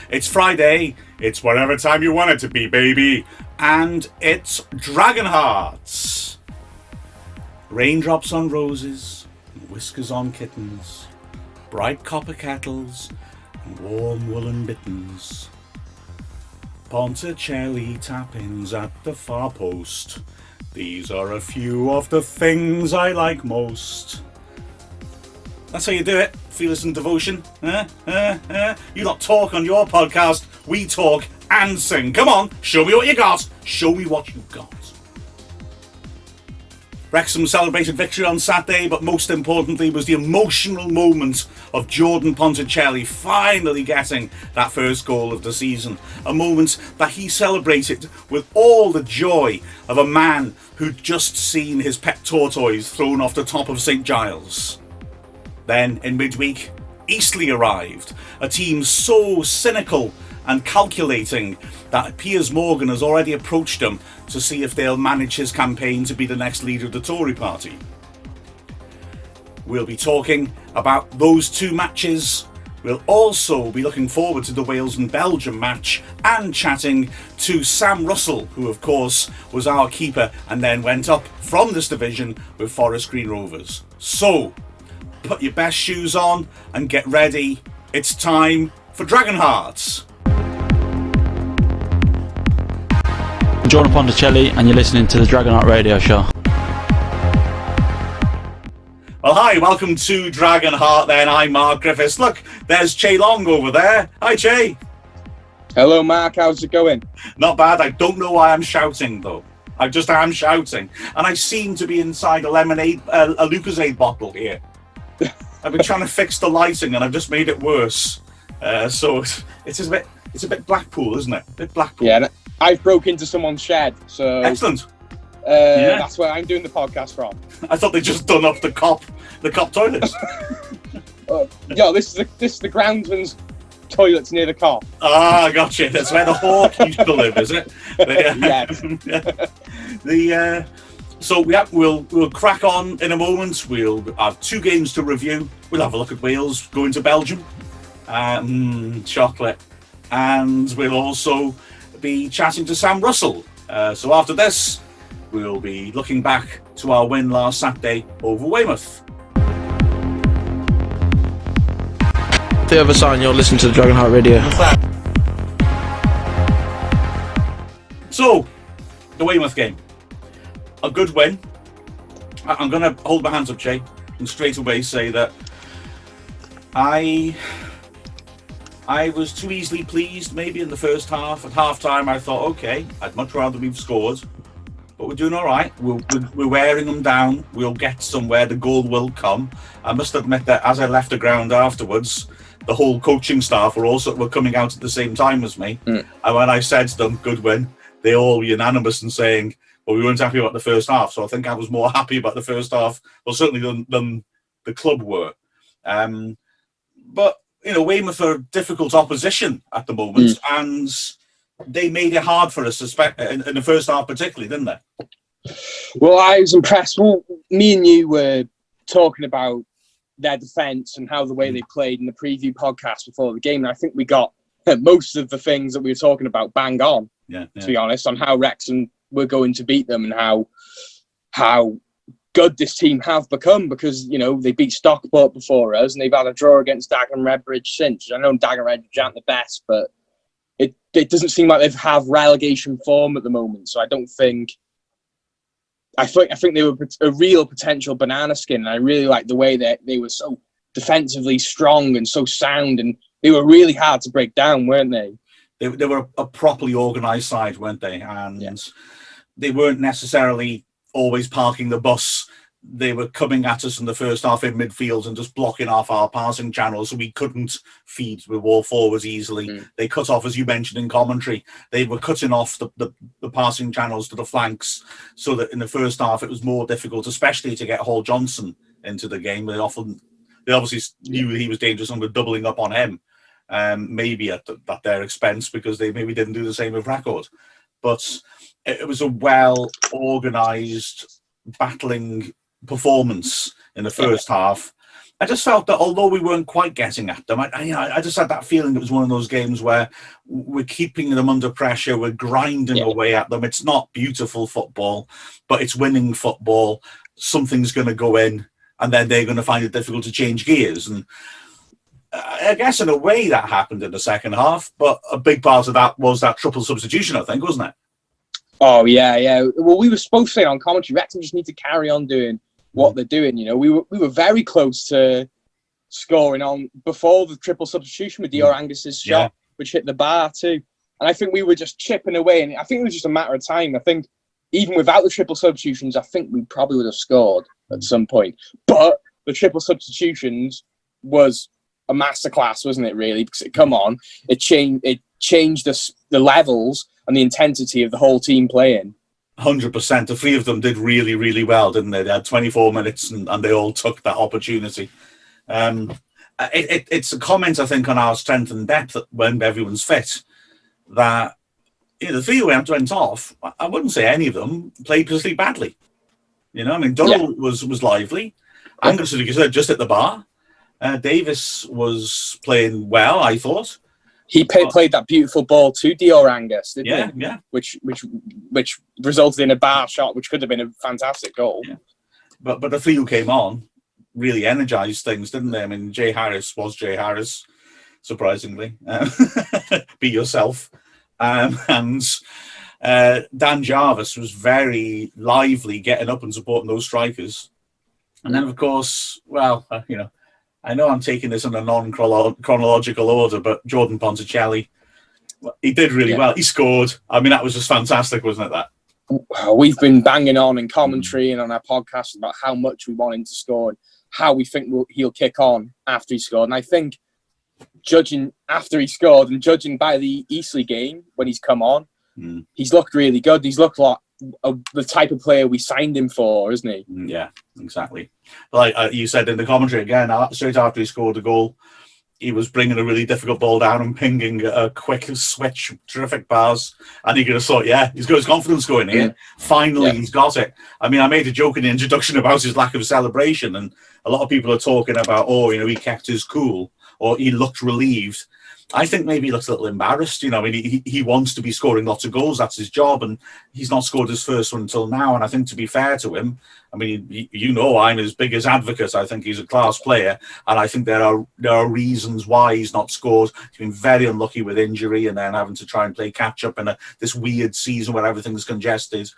It's Friday, it's whatever time you want it to be, baby, and it's Dragonheart. Raindrops on roses, and whiskers on kittens, bright copper kettles, and warm woolen mittens. Ponticelli tappings at the far post. These are a few of the things I like most. That's how you do it, Fearless and Devotion. You not talk on your podcast, we talk and sing. Come on, show me what you got. Show me what you got. Wrexham celebrated victory on Saturday, but most importantly was the emotional moment of Jordan Ponticelli finally getting that first goal of the season. A moment that he celebrated with all the joy of a man who'd just seen his pet tortoise thrown off the top of St Giles. Then, in midweek, Eastleigh arrived, a team so cynical and calculating that Piers Morgan has already approached them to see if they'll manage his campaign to be the next leader of the Tory party. We'll be talking about those two matches. We'll also be looking forward to the Wales and Belgium match and chatting to Sam Russell, who of course was our keeper and then went up from this division with Forest Green Rovers. So, put your best shoes on and get ready. It's time for Dragonheart. I'm Jordan Ponticelli and you're listening to the Dragonheart radio show. Well, hi, welcome to Dragonheart then. I'm Mark Griffiths. Look, there's Chay Long over there. Hi, Chay. Hello, Mark. How's it going? Not bad. I don't know why I'm shouting, though. I just am shouting. And I seem to be inside a Lucozade bottle here. I've been trying to fix the lighting and I've just made it worse. So it's a bit Blackpool, isn't it? A bit Blackpool. Yeah, I've broke into someone's shed, so excellent. That's where I'm doing the podcast from. I thought they just done up the cop toilets. This is the groundsman's toilets near the cop. Ah, gotcha. That's where the hawk used to live, is it? Yes. So we'll crack on in a moment. We'll have two games to review. We'll have a look at Wales going to Belgium. Chocolate. And we'll also be chatting to Sam Russell. So after this, we'll be looking back to our win last Saturday over Weymouth. The other side, you're listening to the Dragonheart radio. So, the Weymouth game. A good win. I'm going to hold my hands up, Jay, and straight away say that I was too easily pleased maybe in the first half. At half-time, I thought, okay, I'd much rather we've scored. But we're doing all right. We're wearing them down. We'll get somewhere. The goal will come. I must admit that as I left the ground afterwards, the whole coaching staff were coming out at the same time as me. And when I said to them, good win, they all were unanimous in saying, well, we weren't happy about the first half. So I think I was more happy about the first half, well, certainly than the club were. But, Weymouth are difficult opposition at the moment, and they made it hard for us, in the first half particularly, didn't they? Well, I was impressed. Well, me and you were talking about their defence and how the way they played in the preview podcast before the game, and I think we got most of the things that we were talking about bang on, to be honest, on how Wrexham were going to beat them and how good this team have become, because they beat Stockport before us and they've had a draw against Dagenham Redbridge since. I know Dagenham Redbridge aren't the best, but it doesn't seem like they have relegation form at the moment. So I think they were a real potential banana skin, and I really like the way that they were so defensively strong and so sound, and they were really hard to break down, weren't they? They were a properly organised side, weren't they? And they weren't necessarily always parking the bus. They were coming at us in the first half in midfield and just blocking off our passing channels, so we couldn't feed the ball forwards easily. They cut off, as you mentioned in commentary, they were cutting off the passing channels to the flanks, so that in the first half it was more difficult, especially to get Hall Johnson into the game. They obviously knew he was dangerous and were doubling up on him, maybe at their expense, because they maybe didn't do the same with Record. But it was a well-organised, battling performance in the first half, I just felt that although we weren't quite getting at them, I just had that feeling it was one of those games where we're keeping them under pressure, we're grinding away at them. It's not beautiful football, but it's winning football. Something's going to go in, and then they're going to find it difficult to change gears. And I guess in a way that happened in the second half, but a big part of that was that triple substitution, I think, wasn't it? Oh, yeah. Well, we were supposed to say on commentary, Wrexham just need to carry on doing what they're doing. We were very close to scoring on before the triple substitution with Dior Angus's shot, which hit the bar too. And I think we were just chipping away, and I think it was just a matter of time. I think even without the triple substitutions, I think we probably would have scored at some point. But the triple substitutions was a masterclass, wasn't it? Really, because it changed the levels and the intensity of the whole team playing. 100%. The three of them did really, really well, didn't they? They had 24 minutes and they all took that opportunity. It's a comment, I think, on our strength and depth that when everyone's fit, that the three who went off, I wouldn't say any of them played particularly badly. Durrell was lively. Angus, as you said, just at the bar. Davis was playing well, I thought. He played that beautiful ball to Dior Angus, didn't he? Yeah. Which resulted in a bar shot, which could have been a fantastic goal. Yeah. But the three who came on really energised things, didn't they? I mean, Jay Harris was Jay Harris, surprisingly. Be yourself. And Dan Jarvis was very lively, getting up and supporting those strikers. And then, of course, I know I'm taking this in a non-chronological order, but Jordan Ponticelli, he did really well. He scored. I mean, that was just fantastic, wasn't it, that? We've been banging on in commentary and on our podcast about how much we want him to score and how we think he'll kick on after he scored. And I think, judging after he scored and judging by the Eastleigh game when he's come on, he's looked really good. He's looked like the type of player we signed him for, isn't he? Yeah, exactly. Like you said in the commentary again, straight after he scored the goal, he was bringing a really difficult ball down and pinging a quick switch, terrific pass. And you could have thought, he's got his confidence going here. Finally, he's got it. I mean, I made a joke in the introduction about his lack of celebration, and a lot of people are talking about, he kept his cool, or he looked relieved. I think maybe he looks a little embarrassed. I mean, he wants to be scoring lots of goals. That's his job. And he's not scored his first one until now. And I think, to be fair to him, I mean, I'm his biggest advocate. I think he's a class player. And I think there are reasons why he's not scored. He's been very unlucky with injury and then having to try and play catch up in this weird season where everything's congested.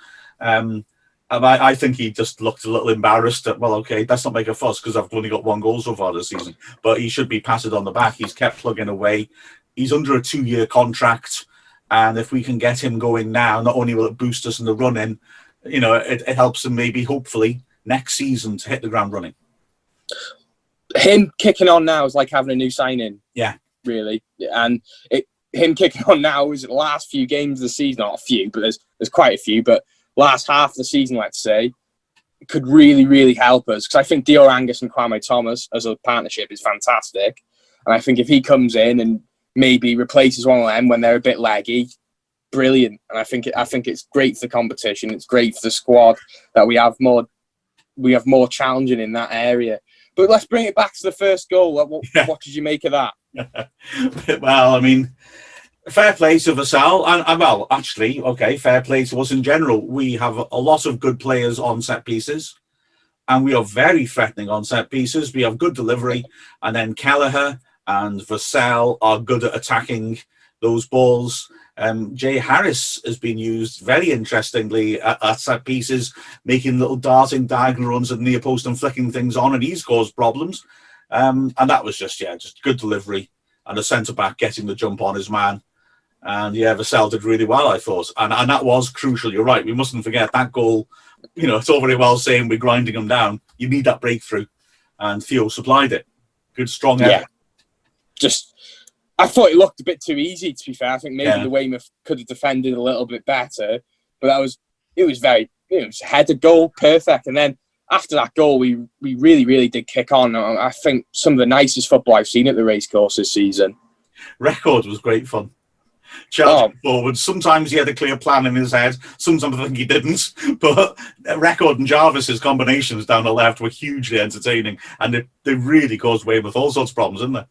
I think he just looked a little embarrassed that, let's not make a fuss because I've only got one goal so far this season. But he should be patted on the back. He's kept plugging away. He's under a 2-year contract. And if we can get him going now, not only will it boost us in the run-in, it helps him maybe, hopefully, next season to hit the ground running. Him kicking on now is like having a new signing. Yeah. Really. And him kicking on now is the last few games of the season. Not a few, but there's quite a few. But last half of the season, let's say, could really, really help us. Because I think Dior Angus and Kwame Thomas as a partnership is fantastic. And I think if he comes in and maybe replaces one of them when they're a bit leggy, brilliant. And I think it's great for the competition. It's great for the squad that we have more challenging in that area. But let's bring it back to the first goal. What did you make of that? Well, I mean, fair play to Vassal, and fair play to us in general. We have a lot of good players on set pieces, and we are very threatening on set pieces. We have good delivery, and then Kelleher and Vassal are good at attacking those balls. Jay Harris has been used very interestingly at set pieces, making little darting diagonal runs at the near post and flicking things on, and he's caused problems. And that was just good delivery and a centre-back getting the jump on his man. And Vassal did really well, I thought. And that was crucial. You're right. We mustn't forget that goal. It's all very well saying we're grinding them down. You need that breakthrough. And Theo supplied it. Good, strong effort. I thought it looked a bit too easy, to be fair. I think maybe the Weymouth could have defended a little bit better. But it was a header goal, perfect. And then after that goal, we really, really did kick on. I think some of the nicest football I've seen at the Racecourse this season. Record was great fun. charging forward. Sometimes he had a clear plan in his head. Sometimes I think he didn't. But Record and Jarvis's combinations down the left were hugely entertaining, and they really caused Weymouth all sorts of problems, didn't they?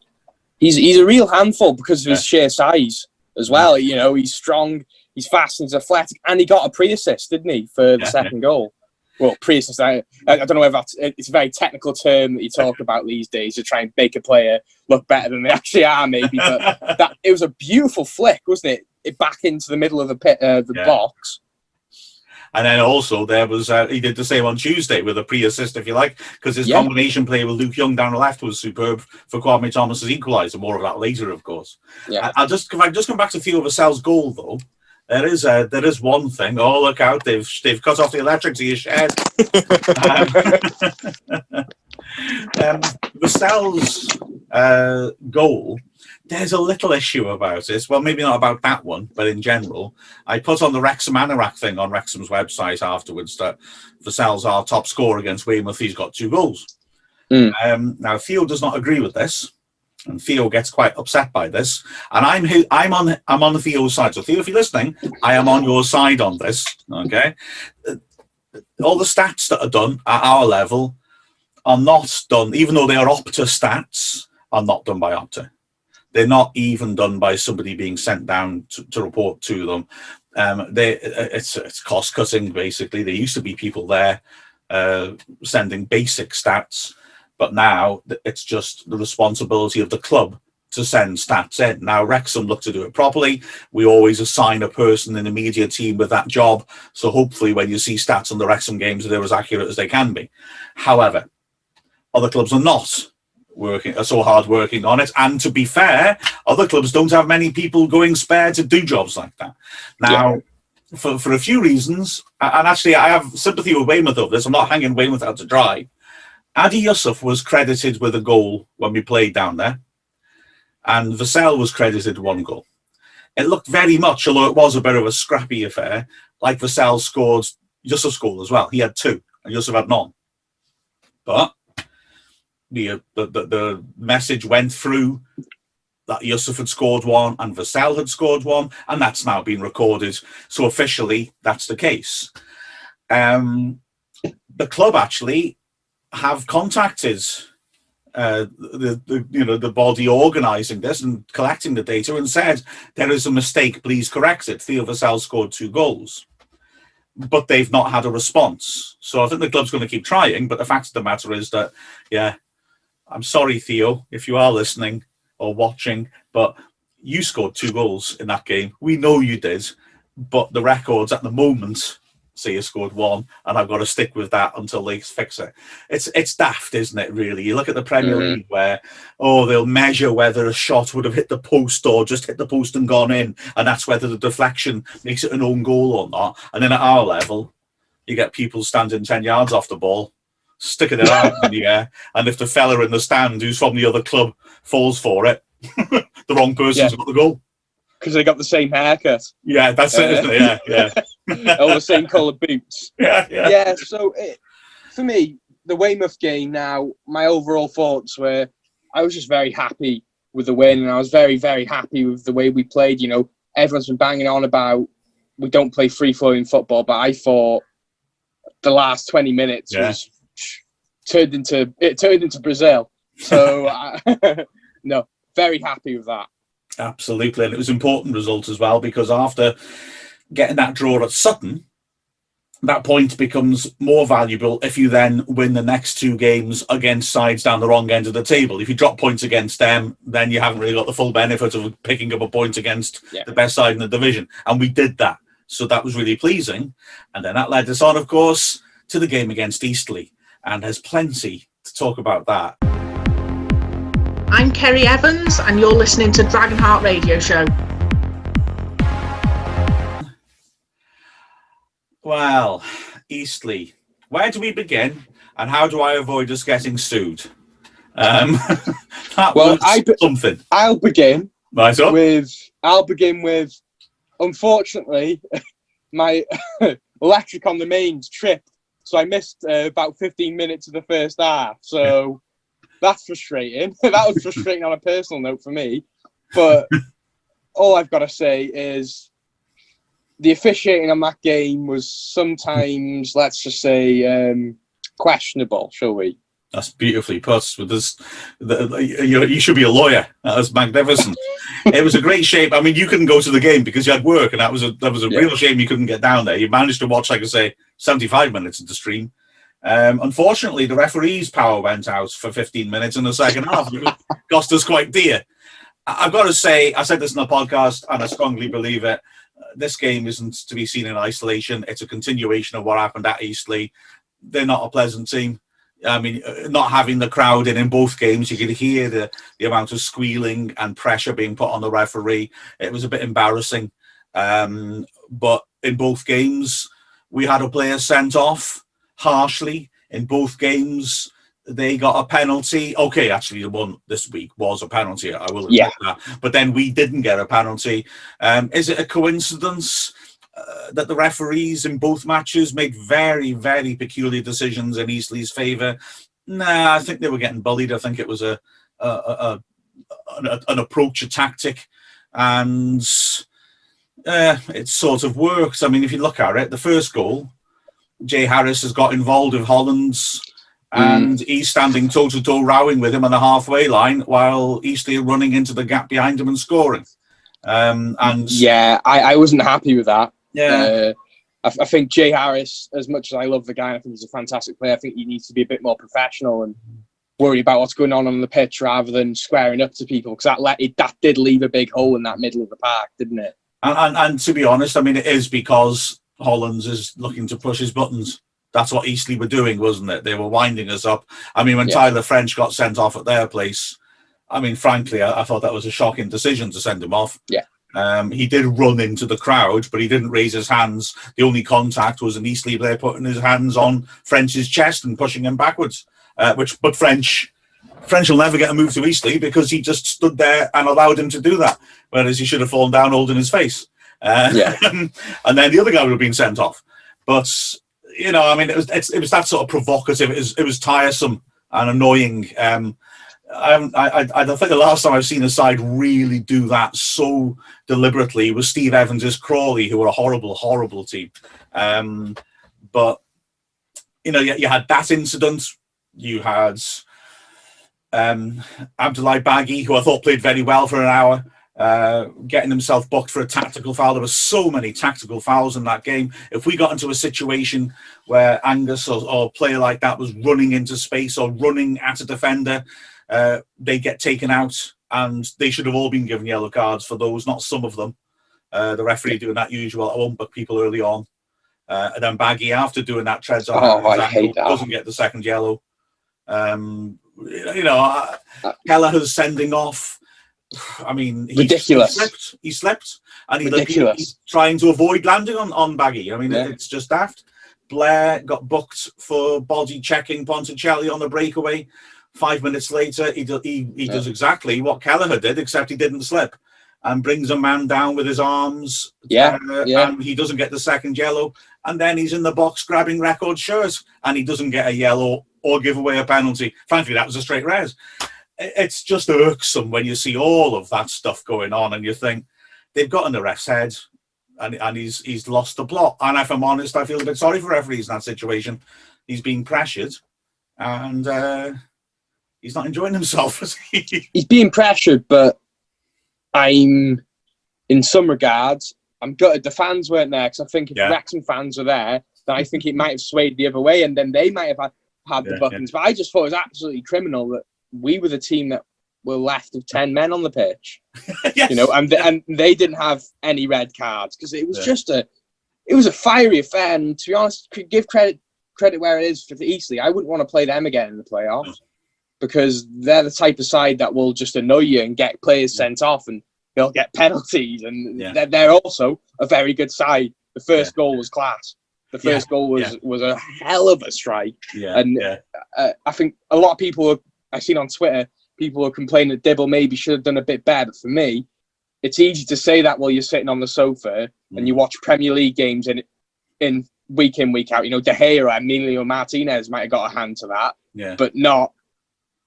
He's a real handful because of his sheer size as well. You know, he's strong, he's fast, he's athletic, and he got a pre-assist, didn't he, for the second goal? Well, pre-assist, I don't know if it's a very technical term that you talk about these days to try and make a player look better than they actually are, maybe. But it was a beautiful flick, wasn't it? Back into the middle of the box. And then also there was he did the same on Tuesday with a pre-assist, if you like, because his combination play with Luke Young down the left was superb for Kwame Thomas's equaliser. More of that later, of course. Yeah. I'll just come back to Theo Vassell's goal though. There is one thing. Oh, look out! They've cut off the electric to your shed. Vassell's goal. There's a little issue about it. Well, maybe not about that one, but in general. I put on the Wrexham Anorak thing on Wrexham's website afterwards that Vassell's our top scorer against Weymouth. He's got 2 goals. Now, Theo does not agree with this, and Theo gets quite upset by this. And I'm on the Theo side. So, Theo, if you're listening, I am on your side on this. Okay, all the stats that are done at our level are not done, even though they are Opta stats, are not done by Opta. They're not even done by somebody being sent down to report to them. It's cost cutting, basically. There used to be people there sending basic stats, but now it's just the responsibility of the club to send stats in. Now, Wrexham look to do it properly. We always assign a person in the media team with that job. So hopefully when you see stats on the Wrexham games, they're as accurate as they can be. However, other clubs are not so hard working on it, and to be fair, other clubs don't have many people going spare to do jobs like that. Now, for a few reasons, and actually I have sympathy with Weymouth over this. I'm not hanging Weymouth out to dry. Adi Yusuf was credited with a goal when we played down there, and Vassell was credited 1 goal. It looked very much, although it was a bit of a scrappy affair, like Vassell scored Yusuf's goal as well. He had 2, and Yusuf had none. But the message went through that Yusuf had scored 1 and Vassell had scored 1, and that's now been recorded. So officially, that's the case. The club actually have contacted the body organising this and collecting the data and said there is a mistake. Please correct it. Theo Vassell scored 2 goals. But they've not had a response. So I think the club's going to keep trying. But the fact of the matter is that, I'm sorry, Theo, if you are listening or watching, but you scored 2 goals in that game. We know you did, but the records at the moment say you scored 1, and I've got to stick with that until they fix it. It's daft, isn't it, really? You look at the Premier League where, they'll measure whether a shot would have hit the post or just hit the post and gone in, and that's whether the deflection makes it an own goal or not. And then at our level, you get people standing 10 yards off the ball, sticking their arm in the air, and if the fella in the stand who's from the other club falls for it, the wrong person's got the goal. Because they got the same haircut. Yeah, that's it, isn't it? Yeah. All the same colour boots. Yeah. So for me, the Weymouth game now, my overall thoughts were, I was just very happy with the win, and I was very, very happy with the way we played. You know, everyone's been banging on about we don't play free-flowing football, but I thought the last 20 minutes was turned into Brazil. So no, very happy with that. Absolutely, and it was an important result as well, because after getting that draw at Sutton, that point becomes more valuable if you then win the next 2 games against sides down the wrong end of the table. If you drop points against them, then you haven't really got the full benefit of picking up a point against the best side in the division. And we did that. So that was really pleasing. And then that led us on, of course, to the game against Eastleigh. And there's plenty to talk about that. I'm Kerry Evans, and you're listening to Dragonheart Radio Show. Well, Eastleigh, where do we begin, and how do I avoid us getting sued? Something. I'll begin right with, unfortunately, my electric on the mains tripped, so I missed about 15 minutes of the first half. So that's frustrating. That was frustrating on a personal note for me. But all I've got to say is the officiating on that game was sometimes, let's just say, questionable, shall we? That's beautifully put. With this, you should be a lawyer. That was magnificent. It was a great shape. I mean, you couldn't go to the game because you had work, and that was a real shame you couldn't get down there. You managed to watch, like I say, 75 minutes of the stream. Unfortunately, the referee's power went out for 15 minutes in the second half. It cost us quite dear. I've got to say, I said this in the podcast, and I strongly believe it. This game isn't to be seen in isolation. It's a continuation of what happened at Eastleigh. They're not a pleasant team. I mean, not having the crowd in both games, you could hear the amount of squealing and pressure being put on the referee. It was a bit embarrassing. But in both games, we had a player sent off harshly. In both games, they got a penalty. Okay, actually, the one this week was a penalty. I will admit that. But then we didn't get a penalty. Is it a coincidence that the referees in both matches made very, very peculiar decisions in Eastleigh's favour? Nah, I think they were getting bullied. I think it was an approach, a tactic, and it sort of works. I mean, if you look at it, the first goal, Jay Harris has got involved with Hollands, and he's standing toe-to-toe rowing with him on the halfway line while Eastleigh are running into the gap behind him and scoring. I wasn't happy with that. Yeah. I think Jay Harris, as much as I love the guy, I think he's a fantastic player. I think he needs to be a bit more professional and worry about what's going on the pitch rather than squaring up to people, because that did leave a big hole in that middle of the park, didn't it? And to be honest, I mean, it is because Hollands is looking to push his buttons. That's what Eastleigh were doing, wasn't it? They were winding us up. I mean, when Tyler French got sent off at their place, I mean, frankly, I thought that was a shocking decision to send him off. Yeah. He did run into the crowd, but he didn't raise his hands. The only contact was an Eastleigh player putting his hands on French's chest and pushing him backwards. But French will never get a move to Eastleigh because he just stood there and allowed him to do that, whereas he should have fallen down holding his face. And then the other guy would have been sent off. But you know, I mean, it was that sort of provocative. It was tiresome and annoying. I think the last time I've seen a side really do that so deliberately was Steve Evans' Crawley, who were a horrible, horrible team. But you know, you had that incident. You had Abdoulaye Baggy, who I thought played very well for an hour, getting himself booked for a tactical foul. There were so many tactical fouls in that game. If we got into a situation where Angus or a player like that was running into space or running at a defender, they get taken out, and they should have all been given yellow cards for those, not some of them. The referee doing that usual, I won't book people early on. And then Baggy, after doing that, treads on his ankle, doesn't get the second yellow. You know, Kelleher's sending off. I mean, ridiculous. He slipped, and he's trying to avoid landing on Baggy. I mean, it's just daft. Blair got booked for body checking Ponticelli on the breakaway. 5 minutes later, he does exactly what Kelleher did, except he didn't slip, and brings a man down with his arms. And he doesn't get the second yellow, and then he's in the box grabbing record shirts, and he doesn't get a yellow or give away a penalty. Frankly, that was a straight res. It's just irksome when you see all of that stuff going on, and you think they've got in the ref's head, and he's lost the plot. And if I'm honest, I feel a bit sorry for referees in that situation. He's being pressured, and he's not enjoying himself. He's being pressured, but in some regards, I'm gutted the fans weren't there, because I think if Wrexham fans were there, then I think it might have swayed the other way, and then they might have had the bookings. But I just thought it was absolutely criminal that we were the team that were left of 10 men on the pitch. You know, and they didn't have any red cards, because it was just a fiery affair. And to be honest, give credit where it is for Eastleigh. I wouldn't want to play them again in the playoffs, because they're the type of side that will just annoy you and get players sent off, and they'll get penalties. And they're also a very good side. The first goal was class. The first goal was a hell of a strike. I think a lot of people I've seen on Twitter, people are complaining that Dibble maybe should have done a bit better. But for me, it's easy to say that while you're sitting on the sofa and you watch Premier League games in, week out. You know, De Gea and Emilio Martinez might have got a hand to that, but not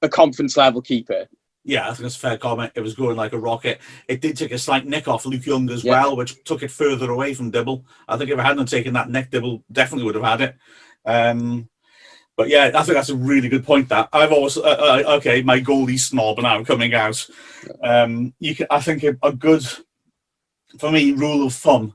a conference level keeper. Yeah, I think that's a fair comment. It was going like a rocket. It did take a slight nick off Luke Young as Yeah. well, which took it further away from Dibble. I think if it hadn't taken that nick, Dibble definitely would have had it. But yeah, I think that's a really good point. That I've always okay, my goalie snob now coming out. I think a good, for me, rule of thumb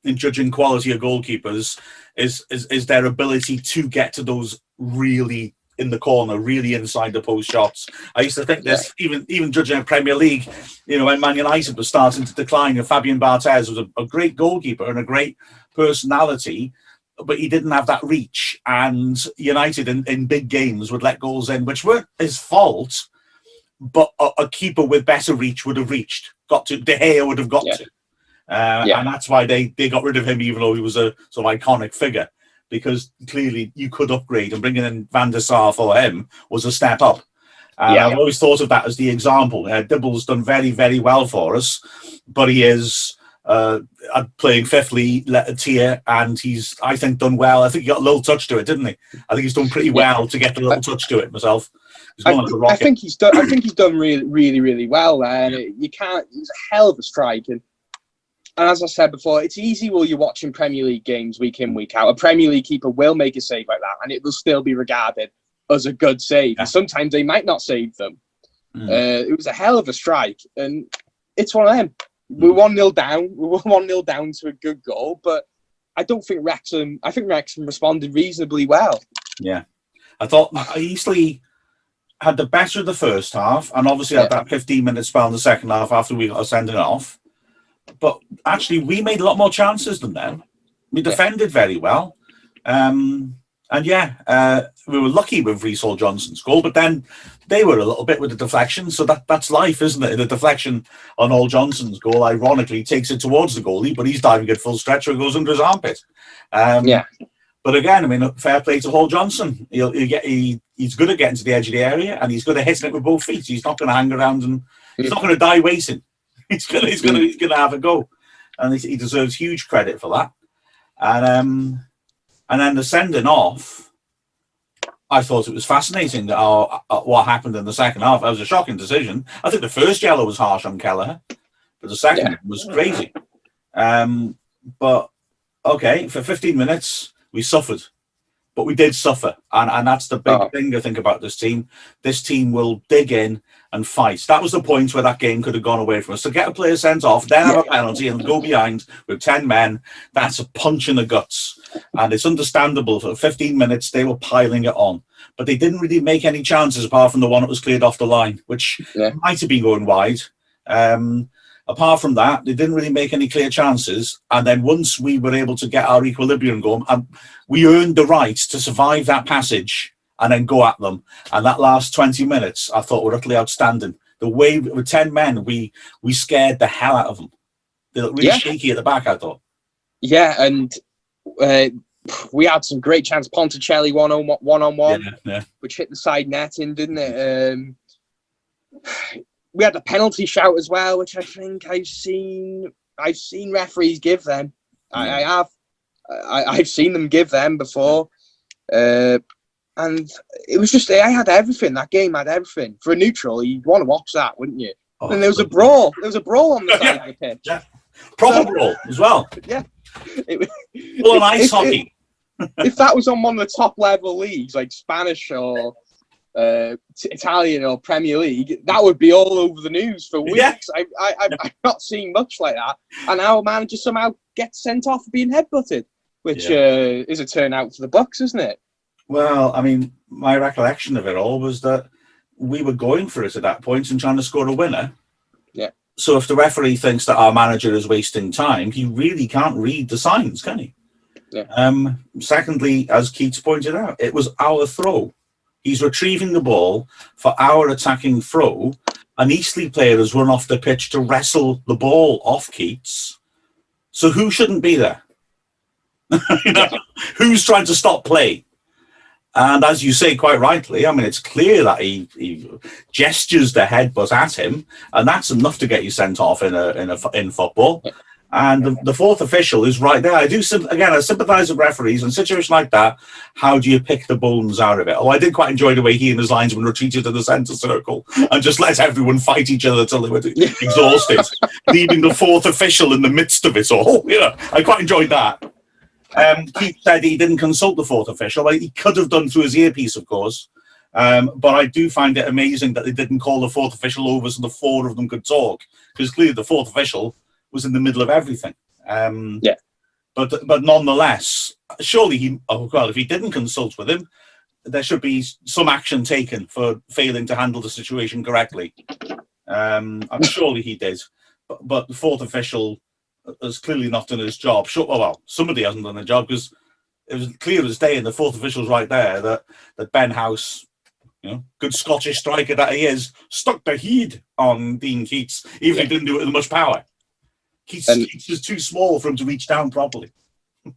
in judging quality of goalkeepers is their ability to get to those really in the corner, really inside the post shots. I used to think this, even judging a Premier League, when Man United was starting to decline, and Fabian Barthez was a great goalkeeper and a great personality, but he didn't have that reach. And United in big games would let goals in, which weren't his fault, but a keeper with better reach would have got to. De Gea would have got to. And that's why they got rid of him, even though he was a sort of iconic figure, because clearly you could upgrade, and bringing in Van der Sar for him was a step up. I've always thought of that as the example. Dibble's done very, very well for us, but he is playing fifthly tier, and he's, I think, done well. I think he got a little touch to it, didn't he? I think he's done pretty well to get the little touch to it myself. I think he's done really, really, really well, and you can't. He's a hell of a strike, and as I said before, it's easy while you're watching Premier League games week in, week out. A Premier League keeper will make a save like that, and it will still be regarded as a good save. And sometimes they might not save them. It was a hell of a strike, and it's one of them. We're 1-0 down. We were 1-0 down to a good goal, but I think Wrexham responded reasonably well. Yeah. I thought Eastleigh had the better of the first half, and obviously had that 15-minute spell in the second half after we got a sending off. But actually, we made a lot more chances than them. We defended very well. We were lucky with Reece Hall-Johnson's goal, but then they were a little bit with the deflection. So that's life, isn't it? The deflection on Hall-Johnson's goal, ironically, takes it towards the goalie, but he's diving at full stretch, or it goes under his armpit. But again, I mean, fair play to Hall-Johnson. He's good at getting to the edge of the area, and he's good at hitting it with both feet. He's not going to hang around, and he's not going to die waiting. He's gonna have a go, and he deserves huge credit for that. And then the sending off, I thought it was fascinating what happened in the second half. It was a shocking decision. I think the first yellow was harsh on Kelleher, but the second was crazy. But okay, for 15 minutes we suffered, but we did suffer, and that's the big thing I think about this team. This team will dig in and fight. That was the point where that game could have gone away from us. To get a player sent off, then have a penalty and go behind with 10 men, that's a punch in the guts. And it's understandable. For 15 minutes, they were piling it on. But they didn't really make any chances apart from the one that was cleared off the line, which might have been going wide. Apart from that, they didn't really make any clear chances. And then once we were able to get our equilibrium going, we earned the right to survive that passage and then go at them. And that last 20 minutes, I thought, were utterly outstanding. The way, with 10 men, we scared the hell out of them. They looked really shaky at the back, I thought. Yeah, and we had some great chance. Ponticelli one-on-one, which hit the side netting, didn't it? We had the penalty shout as well, which I think I've seen referees give them. Yeah. I've seen them give them before. And it was just, I had everything. That game had everything. For a neutral, you'd want to watch that, wouldn't you? And there was a brawl. There was a brawl on the side of the pitch. Yeah. Proper brawl as well. Yeah. Well, an ice hockey. If that was on one of the top level leagues, like Spanish or Italian or Premier League, that would be all over the news for weeks. Yeah. I've not seen much like that. And our manager somehow gets sent off for being headbutted, which is a turnout for the Bucks, isn't it? Well, I mean, my recollection of it all was that we were going for it at that point and trying to score a winner. Yeah. So if the referee thinks that our manager is wasting time, he really can't read the signs, can he? Yeah. Secondly, as Keats pointed out, it was our throw. He's retrieving the ball for our attacking throw, and Eastleigh players run off the pitch to wrestle the ball off Keats. So who shouldn't be there? Who's trying to stop play? And as you say quite rightly, I mean, it's clear that he gestures the headbutt at him, and that's enough to get you sent off in football. And the fourth official is right there. I sympathise with referees in a situation like that. How do you pick the bones out of it? Oh, I did quite enjoy the way he and his linesman retreated to the centre circle and just let everyone fight each other till they were exhausted, leaving the fourth official in the midst of it all. I quite enjoyed that. Keith said he didn't consult the fourth official. He could have done through his earpiece, of course. But I do find it amazing that they didn't call the fourth official over so the four of them could talk, because clearly the fourth official was in the middle of everything. But nonetheless, surely if he didn't consult with him, there should be some action taken for failing to handle the situation correctly. I'm surely he did, but the fourth official has clearly not done his job. Sure, well, somebody hasn't done their job, because it was clear as day, and the fourth official's right there, that Ben House, good Scottish striker that he is, stuck the heed on Dean Keats, even if he didn't do it with much power. Keats was too small for him to reach down properly.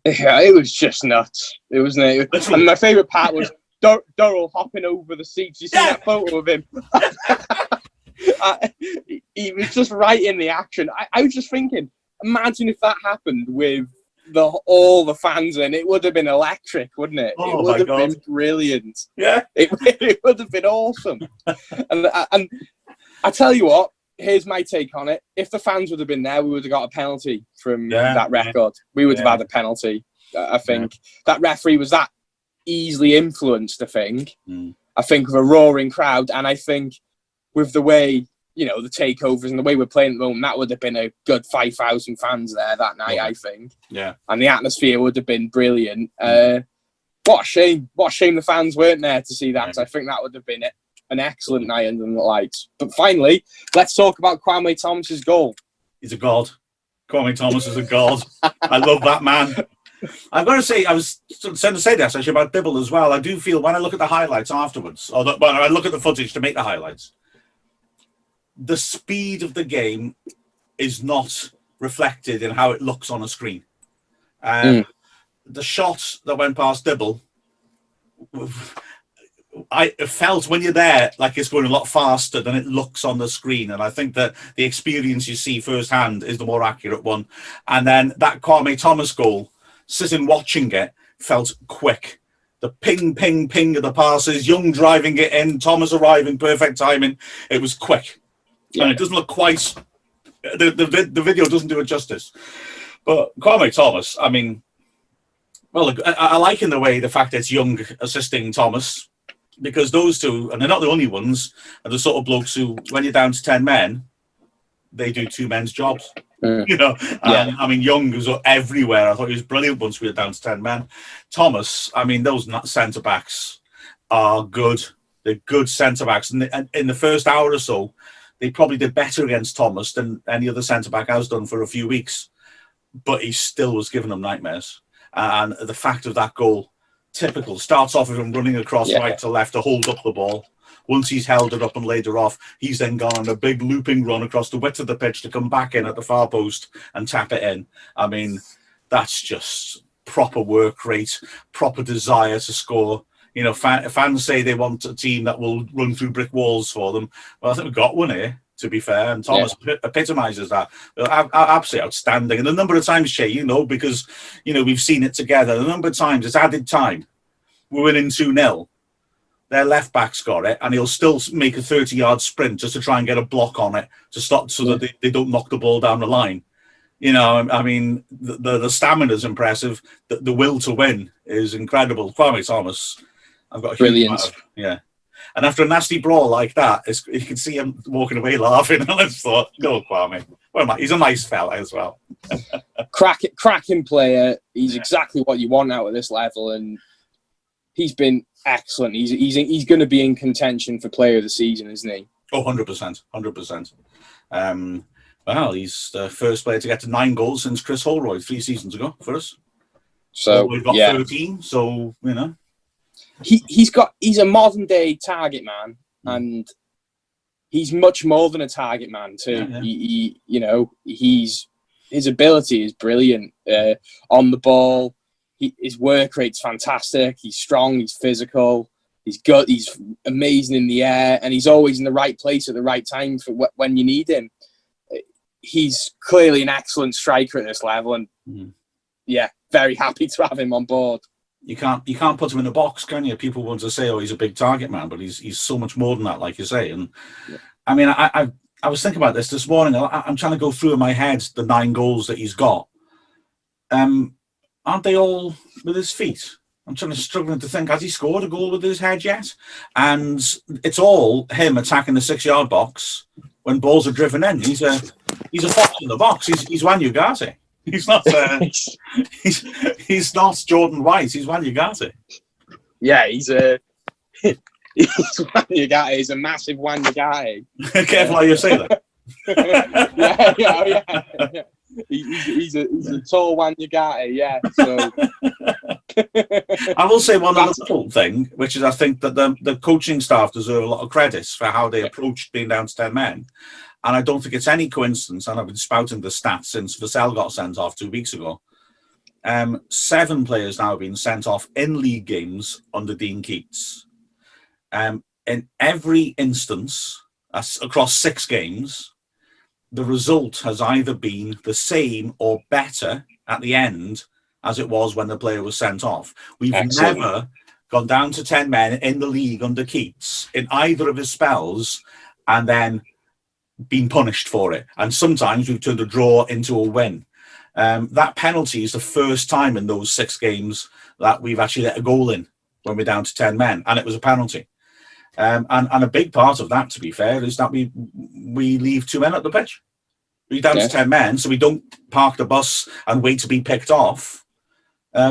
Yeah, it was just nuts. It was nuts. And my favourite part was Durrell hopping over the seats. You see that photo of him? He was just right in the action. I was just thinking, imagine if that happened with all the fans in. It would have been electric, wouldn't it? It would have been brilliant. Yeah. It would have been awesome. And I tell you what, here's my take on it. If the fans would have been there, we would have got a penalty from that record. We would have had a penalty. I think that referee was that easily influenced, I think. I think with a roaring crowd, and I think with the way, the takeovers and the way we're playing at the moment, that would have been a good 5,000 fans there that night, I think. Yeah. And the atmosphere would have been brilliant. What a shame. What a shame the fans weren't there to see that, because I think that would have been an excellent night under the lights. But finally, let's talk about Kwame Thomas's goal. He's a god. Kwame Thomas is a god. I love that man. I've got to say, I was going to say this actually about Dibble as well. I do feel when I look at the highlights afterwards, when I look at the footage to make the highlights, the speed of the game is not reflected in how it looks on a screen. The shot that went past Dibble, I felt when you're there like it's going a lot faster than it looks on the screen, and I think that the experience you see firsthand is the more accurate one. And then that Kwame Thomas goal, sitting watching it, felt quick. The ping, ping, ping of the passes, Young driving it in, Thomas arriving, perfect timing. It was quick, and it doesn't look quite. The video doesn't do it justice. But Kwame Thomas, I mean, well, I like in the way the fact it's Young assisting Thomas. Because those two, and they're not the only ones, are the sort of blokes who, when you're down to 10 men, they do two men's jobs. I mean, Young was everywhere. I thought he was brilliant once we were down to 10 men. Thomas, I mean, those centre-backs are good. They're good centre-backs. And in the first hour or so, they probably did better against Thomas than any other centre-back has done for a few weeks. But he still was giving them nightmares. And the fact of that goal, typical, starts off with him running across right to left to hold up the ball. Once he's held it up and laid it off, he's then gone on a big looping run across the width of the pitch to come back in at the far post and tap it in. I mean, that's just proper work rate, proper desire to score. Fans say they want a team that will run through brick walls for them. Well, I think we've got one here, to be fair, and Thomas epitomises that. Absolutely outstanding. And the number of times, Shay, because, we've seen it together, the number of times it's added time. We're winning 2-0. Their left back's got it, and he'll still make a 30-yard sprint just to try and get a block on it to stop so that they don't knock the ball down the line. I mean, the stamina's impressive. The will to win is incredible. Kwame Thomas, I've got a huge amount of, and after a nasty brawl like that, you can see him walking away laughing. And I just thought, go Kwame. Well, he's a nice fella as well. Cracking player. He's exactly what you want out of this level, and he's been excellent. He's going to be in contention for player of the season, isn't he? Oh, 100%. 100%. Well, he's the first player to get to 9 goals since Chris Holroyd 3 seasons ago for us. So we've got 13, so, He's a modern day target man, and he's much more than a target man too. His ability is brilliant on the ball. His work rate's fantastic. He's strong. He's physical. He's good. He's amazing in the air, and he's always in the right place at the right time for when you need him. he's clearly an excellent striker at this level, and yeah, very happy to have him on board. You can't put him in a box, can you? People want to say, "Oh, he's a big target man," but he's so much more than that, like you say. And I mean, I was thinking about this morning. I'm trying to go through in my head the 9 goals that he's got. Aren't they all with his feet? I'm struggling to think, has he scored a goal with his head yet? And it's all him attacking the 6-yard box when balls are driven in. He's a fox in the box. He's Juan Ugarte. He's not he's not Jordan White. He's Juan Ugarte. Yeah, he's Juan Ugarte. He's a massive Juan Ugarte. Careful how you say that. yeah. He's a tall Juan Ugarte. Yeah. So. I will say one other little thing, which is I think that the coaching staff deserve a lot of credit for how they approached being down to 10 men. And I don't think it's any coincidence, and I've been spouting the stats since Vassell got sent off 2 weeks ago. 7 players now have been sent off in league games under Dean Keats. In every instance, across 6 games, the result has either been the same or better at the end as it was when the player was sent off. We've never gone down to 10 men in the league under Keats in either of his spells and then been punished for it. And sometimes we've turned a draw into a win. That penalty is the first time in those 6 games that we've actually let a goal in when we're down to 10 men, and it was a penalty. And a big part of that, to be fair, is that we leave 2 men at the pitch. We're down to 10 men, so we don't park the bus and wait to be picked off.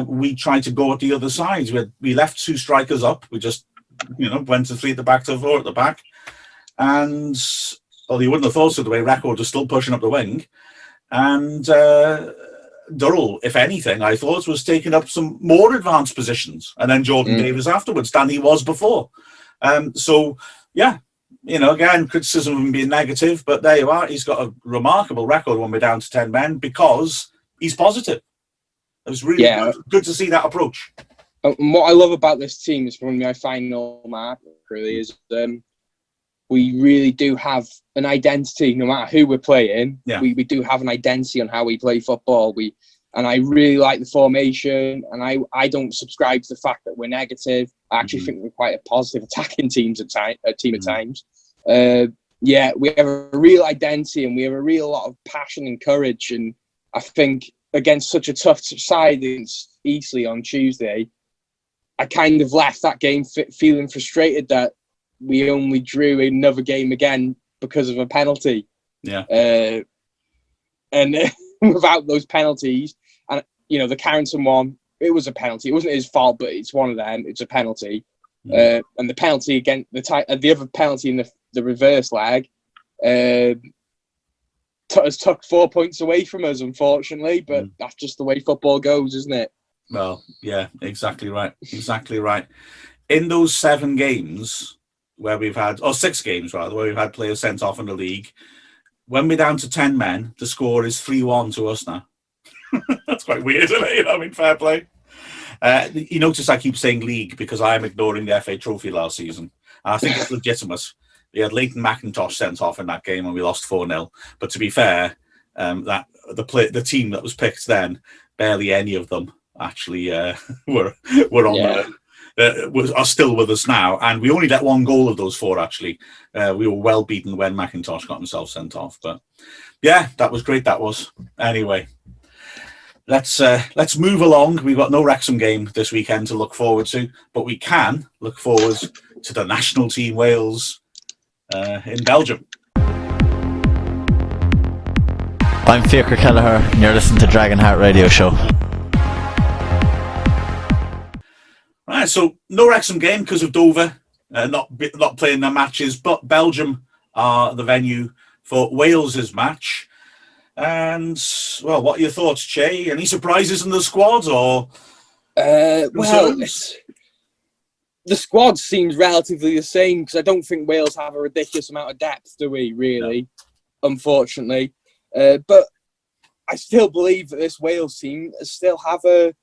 We tried to go at the other side. We left 2 strikers up. We just, went to 3 at the back to 4 at the back. And, well, you wouldn't have thought so the way Record was still pushing up the wing. And Durrell, if anything, I thought was taking up some more advanced positions. And then Jordan Davis afterwards than he was before. So, yeah, again, criticism of him being negative. But there you are. He's got a remarkable record when we're down to 10 men because he's positive. It was really good to see that approach. And what I love about this team is, from my final mark, really, is we really do have an identity, no matter who we're playing. Yeah. We do have an identity on how we play football. And I really like the formation, and I don't subscribe to the fact that we're negative. I actually think we're quite a positive attacking team at times. We have a real identity, and we have a real lot of passion and courage. And I think against such a tough side against Eastleigh on Tuesday, I kind of left that game feeling frustrated that we only drew another game again because of a penalty. Yeah. And without those penalties, and the Carrington one, it was a penalty. It wasn't his fault, but it's one of them. It's a penalty. And the penalty again, the other penalty in the reverse leg, has took 4 points away from us, unfortunately. But that's just the way football goes, isn't it? Well, yeah, exactly right. Exactly right. In those 7 games where we've had, or 6 games rather, where we've had players sent off in the league, when we're down to 10 men, the score is 3-1 to us now. That's quite weird, isn't it? Fair play. You notice I keep saying league because I am ignoring the FA Trophy last season. And I think it's legitimate. We had Leighton McIntosh sent off in that game and we lost 4-0. But to be fair, that the team that was picked then, barely any of them actually were on are still with us now. And we only let 1 goal of those 4, actually. We were well beaten when McIntosh got himself sent off. But yeah, that was great, that was. Anyway, let's move along. We've got no Wrexham game this weekend to look forward to, but we can look forward to the national team Wales in Belgium. I'm Fiacre Kelleher, and you're listening to Dragonheart Radio Show. Right, so no Wrexham game because of Dover not playing their matches, but Belgium are the venue for Wales's match. And, well, what are your thoughts, Chay? Any surprises in the squad, or? The squad seems relatively the same because I don't think Wales have a ridiculous amount of depth, do we, really? No. Unfortunately. But I still believe that this Wales team could still have the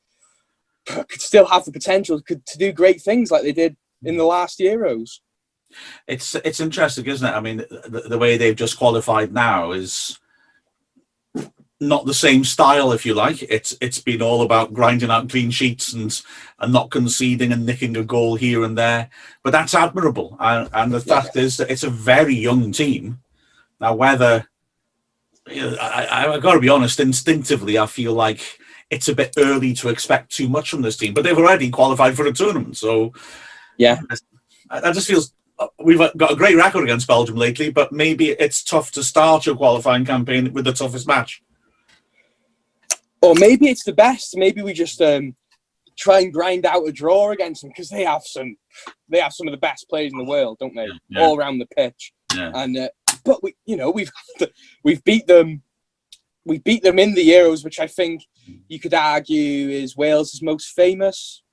potential to do great things like they did in the last Euros. It's interesting, isn't it? I mean, the way they've just qualified now is not the same style, if you like. It's been all about grinding out clean sheets and not conceding and nicking a goal here and there. But that's admirable. And the fact is that it's a very young team. Now, whether I've got to be honest, instinctively, I feel like it's a bit early to expect too much from this team. But they've already qualified for a tournament, so yeah, I just feel we've got a great record against Belgium lately. But maybe it's tough to start your qualifying campaign with the toughest match. Or maybe it's the best. Maybe we just try and grind out a draw against them, because they have some of the best players in the world, don't they? Yeah. All around the pitch. Yeah. And but we've beat them. We beat them in the Euros, which I think you could argue is Wales' most famous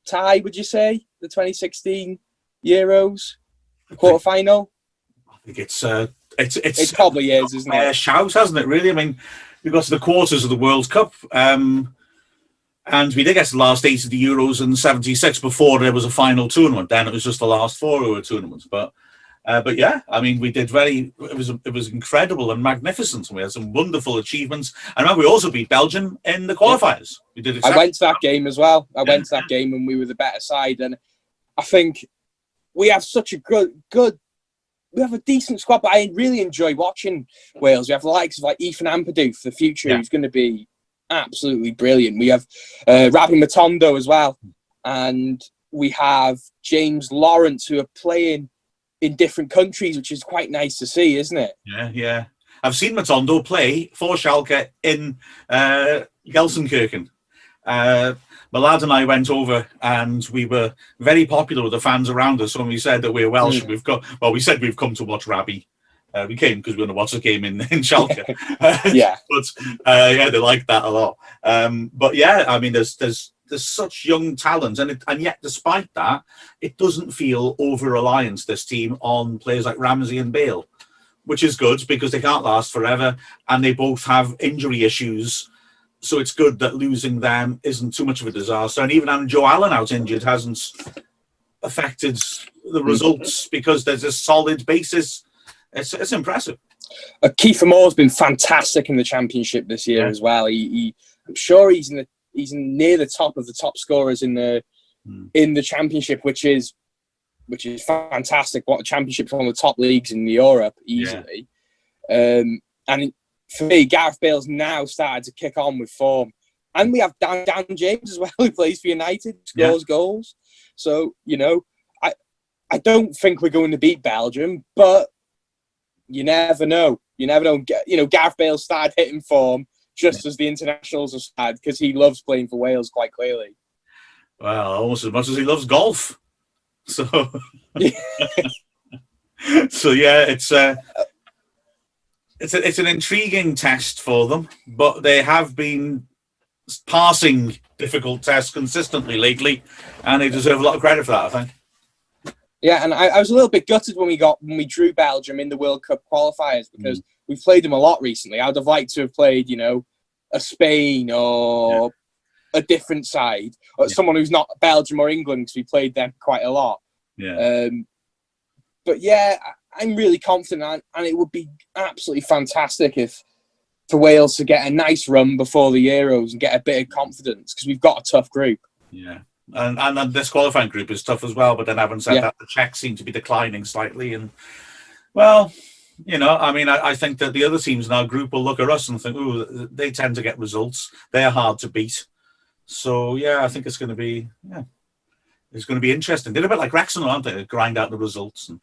tie. Would you say the 2016 Euros quarterfinal? I think it probably is, isn't it? Shout, hasn't it? Really, I mean, we got to the quarters of the World Cup, and we did get to the last 8 of the Euros in '76 before there was a final tournament. Then it was just the last 4 who were tournaments, but yeah, I mean, we did it was incredible and magnificent, and we had some wonderful achievements. And remember, we also beat Belgium in the qualifiers. We did. I went to that game as well. I went to that game when we were the better side, and I think we have such a good. We have a decent squad, but I really enjoy watching Wales. We have the likes of like Ethan Ampadu for the future, who's going to be absolutely brilliant. We have Rabi Matondo as well, and we have James Lawrence, who are playing in different countries, which is quite nice to see, isn't it? Yeah. I've seen Matondo play for Schalke in Gelsenkirchen. My lad and I went over, and we were very popular with the fans around us. When we said that we're Welsh, we said we've come to watch Rabi. We came because we were going to watch the game in Schalke. But they like that a lot. But yeah, I mean, there's such young talent, and yet despite that, it doesn't feel over-reliant, this team, on players like Ramsey and Bale, which is good because they can't last forever, and they both have injury issues. So it's good that losing them isn't too much of a disaster. And even having Joe Allen out injured hasn't affected the results because there's a solid basis. It's impressive. Kiefer Moore's been fantastic in the Championship this year as well. I'm sure he's near the top of the top scorers in the Championship, which is fantastic. What a Championship from the top leagues in Europe easily. And for me, Gareth Bale's now started to kick on with form. And we have Dan James as well, who plays for United, scores goals. So, I don't think we're going to beat Belgium, but you never know. Gareth Bale started hitting form just as the internationals have started, because he loves playing for Wales, quite clearly. Well, almost as much as he loves golf. So, it's an intriguing test for them, but they have been passing difficult tests consistently lately, and they deserve a lot of credit for that, I think. Yeah, and I was a little bit gutted when we drew Belgium in the World Cup qualifiers, because we've played them a lot recently. I'd have liked to have played, a Spain or a different side, or someone who's not Belgium or England, because we played them quite a lot. Yeah. But yeah, I'm really confident, and it would be absolutely fantastic for Wales to get a nice run before the Euros and get a bit of confidence, because we've got a tough group. Yeah. And this qualifying group is tough as well, but then having said that, the Czechs seem to be declining slightly. And, well, I think that the other teams in our group will look at us and think, ooh, they tend to get results. They're hard to beat. So, yeah, I think it's going to be interesting. They're a bit like Wrexham, aren't they? They grind out the results and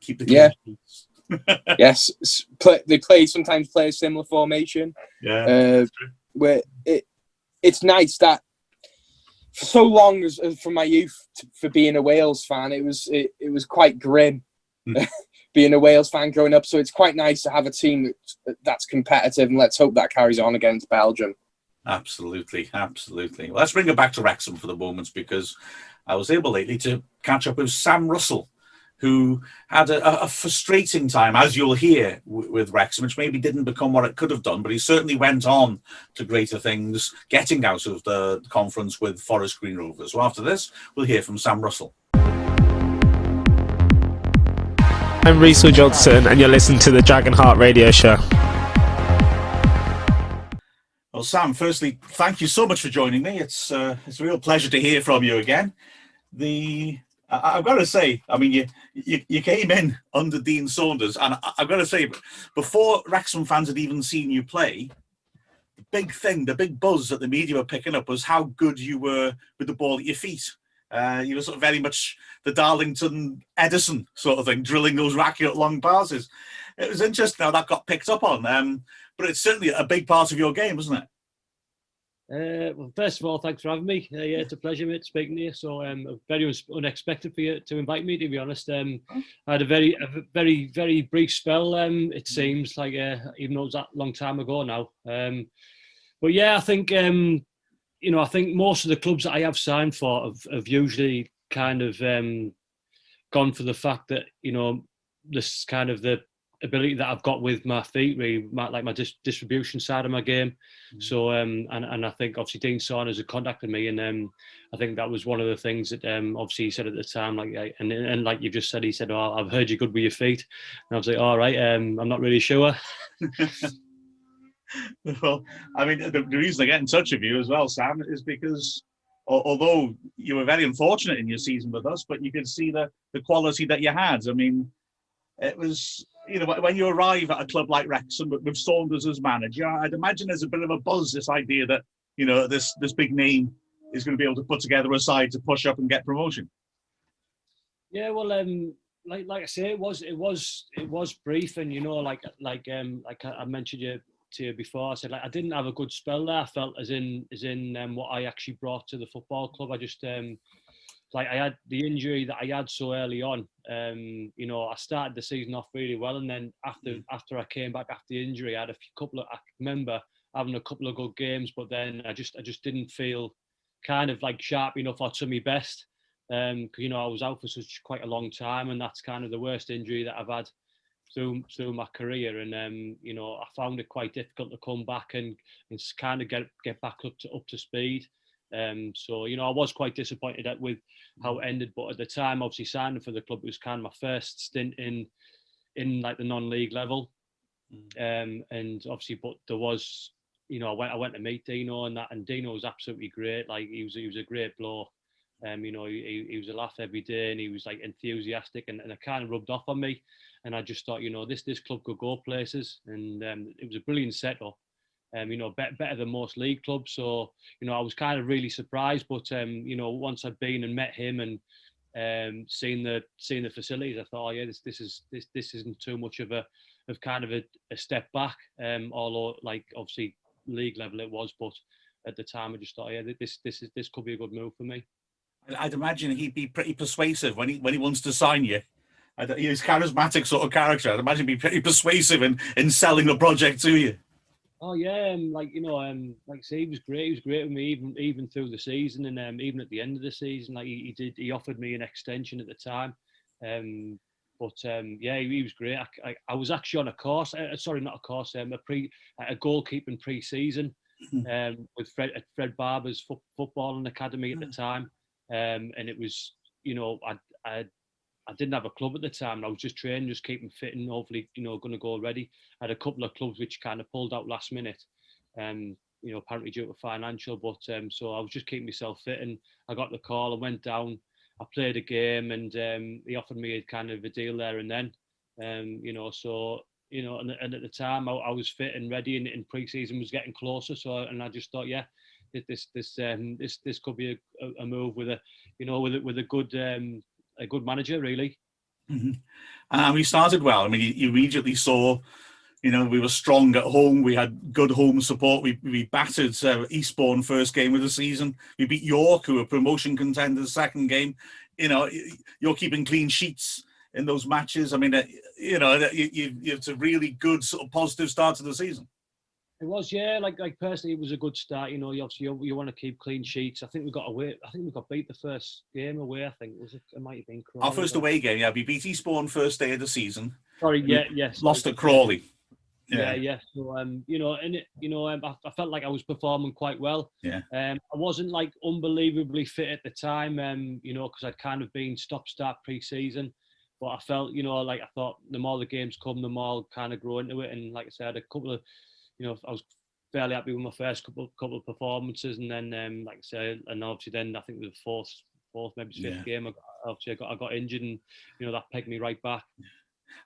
keep the clean sheets. Yes. They sometimes play a similar formation. Yeah. Where it's nice that for so long, as from my youth, for being a Wales fan, it was quite grim being a Wales fan growing up. So it's quite nice to have a team that's competitive, and let's hope that carries on against Belgium. Absolutely. Well, let's bring it back to Wrexham for the moment, because I was able lately to catch up with Sam Russell, who had a frustrating time, as you'll hear, with Wrexham, which maybe didn't become what it could have done, but he certainly went on to greater things, getting out of the conference with Forest Green Rovers. So after this, we'll hear from Sam Russell. I'm Reece Johnson, and you're listening to the Dragonheart radio show. Well, Sam, firstly, thank you so much for joining me. It's a real pleasure to hear from you again. I've got to say, I mean, you came in under Dean Saunders, and I've got to say, before Wrexham fans had even seen you play, the big buzz that the media were picking up was how good you were with the ball at your feet. You were sort of very much the Darlington Edison sort of thing, drilling those accurate long passes. It was interesting how that got picked up on, but it's certainly a big part of your game, isn't it? Well, first of all, thanks for having me. Yeah, it's a pleasure, mate, speaking to you. So, very unexpected for you to invite me. To be honest, I had a very brief spell. It seems like, even though it was that long time ago now. But yeah, I think I think most of the clubs that I have signed for have usually kind of gone for the fact that this kind of the ability that I've got with my feet, really, my distribution side of my game. So, and I think obviously Dean Saunders had contacted me, and I think that was one of the things that obviously he said at the time, and like you just said, he said, "Oh, I've heard you're good with your feet," and I was like, "All right, I'm not really sure." Well, I mean, the reason I get in touch with you as well, Sam, is because although you were very unfortunate in your season with us, but you could see the quality that you had. I mean, it was, when you arrive at a club like Wrexham with Saunders as manager, I'd imagine there's a bit of a buzz, this idea that, this big name is going to be able to put together a side to push up and get promotion. Yeah, well, like I say, it was brief, and like I mentioned to you before, I said, like, I didn't have a good spell there. I felt as in what I actually brought to the football club. I just like I had the injury that I had so early on. I started the season off really well, and then after I came back after the injury, I had I remember having a couple of good games, but then I just didn't feel kind of like sharp enough or to my best. I was out for quite a long time, and that's kind of the worst injury that I've had through my career, and I found it quite difficult to come back and kind of get back up to speed. So I was quite disappointed with how it ended, but at the time, obviously signing for the club, it was kind of my first stint in like the non-league level, and obviously, but there was, I went to meet Dino and Dino was absolutely great. Like he was a great bloke. He was a laugh every day, and he was like enthusiastic, and it kind of rubbed off on me. And I just thought, this club could go places, and it was a brilliant setup. Better than most league clubs. So, I was kind of really surprised. But once I'd been and met him and seen the facilities, I thought, oh, yeah, this isn't too much of a step back. Although, like, obviously league level it was, but at the time I just thought, yeah, this could be a good move for me. I'd imagine he'd be pretty persuasive when he wants to sign you. He's charismatic sort of character. I'd imagine he'd be pretty persuasive in selling the project to you. Oh yeah, like I say, he was great. He was great with me even through the season, and even at the end of the season, like he offered me an extension at the time. Yeah, he was great. I was actually on a course. Sorry, not a course. A goalkeeping pre-season with Fred Barber's footballing academy at the time, and it was I didn't have a club at the time. I was just training, just keeping fit, and hopefully, going to go already. I had a couple of clubs which kind of pulled out last minute, apparently due to financial. But so I was just keeping myself fit, and I got the call. I went down. I played a game, and he offered me a kind of a deal there and then. And at the time I was fit and ready, and pre-season was getting closer. So, and I just thought, yeah, this could be a move with a good manager, really. Mm-hmm. And we started well. I mean, you immediately saw, we were strong at home. We had good home support. We battered Eastbourne first game of the season. We beat York, who were promotion contenders, second game. You're keeping clean sheets in those matches. I mean, it's a really good sort of positive start to the season. It was, yeah. Like personally, it was a good start. Obviously you want to keep clean sheets. I think we got away. I think we got beat the first game away. I think it might have been Crawley. Our first away game, yeah. We beat Eastbourne first day of the season. Sorry, yes. Lost at Crawley. Yeah. So I felt like I was performing quite well. Yeah. I wasn't like unbelievably fit at the time. Because I'd kind of been stop-start pre-season. But I felt, I thought the more the games come, the more I'll kind of grow into it. And like I said, I had a couple of, I was fairly happy with my first couple of performances, and then like I say, and obviously then I think the fourth maybe fifth game, I got injured, and that pegged me right back.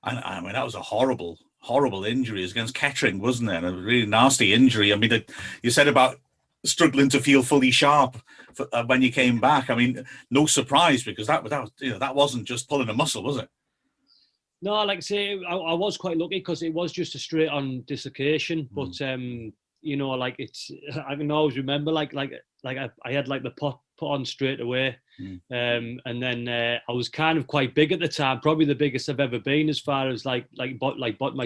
And I mean, that was a horrible injury. It was against Kettering, wasn't it? A really nasty injury. I mean, you said about struggling to feel fully sharp when you came back. I mean, no surprise, because that wasn't just pulling a muscle, was it? No, like I say, I was quite lucky because it was just a straight on dislocation. But like I can always remember like I had like the put on straight away, and then I was kind of quite big at the time, probably the biggest I've ever been as far as like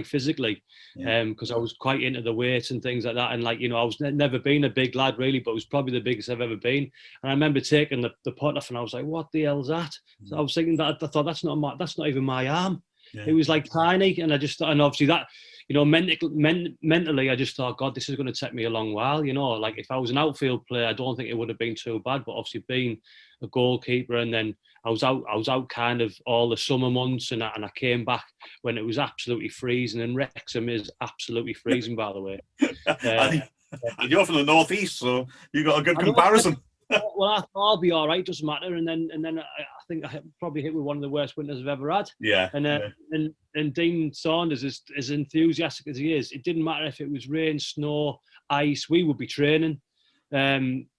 physically, because I was quite into the weights and things like that, and I was never been a big lad really, but it was probably the biggest I've ever been. And I remember taking the pot off, and I was like, "What the hell's that?" So I was thinking that I thought that's not even my arm. Yeah. It was like tiny, and and obviously that, mentally, I just thought, God, this is going to take me a long while. Like if I was an outfield player, I don't think it would have been too bad. But obviously, being a goalkeeper, and then I was out kind of all the summer months, and I came back when it was absolutely freezing. And Wrexham is absolutely freezing, by the way. And you're from the northeast, so you got a good comparison. Well, I thought I'll be all right, doesn't matter. And then I think I probably hit with one of the worst winters I've ever had. Yeah. And Dean Saunders, as enthusiastic as he is, it didn't matter if it was rain, snow, ice, we would be training.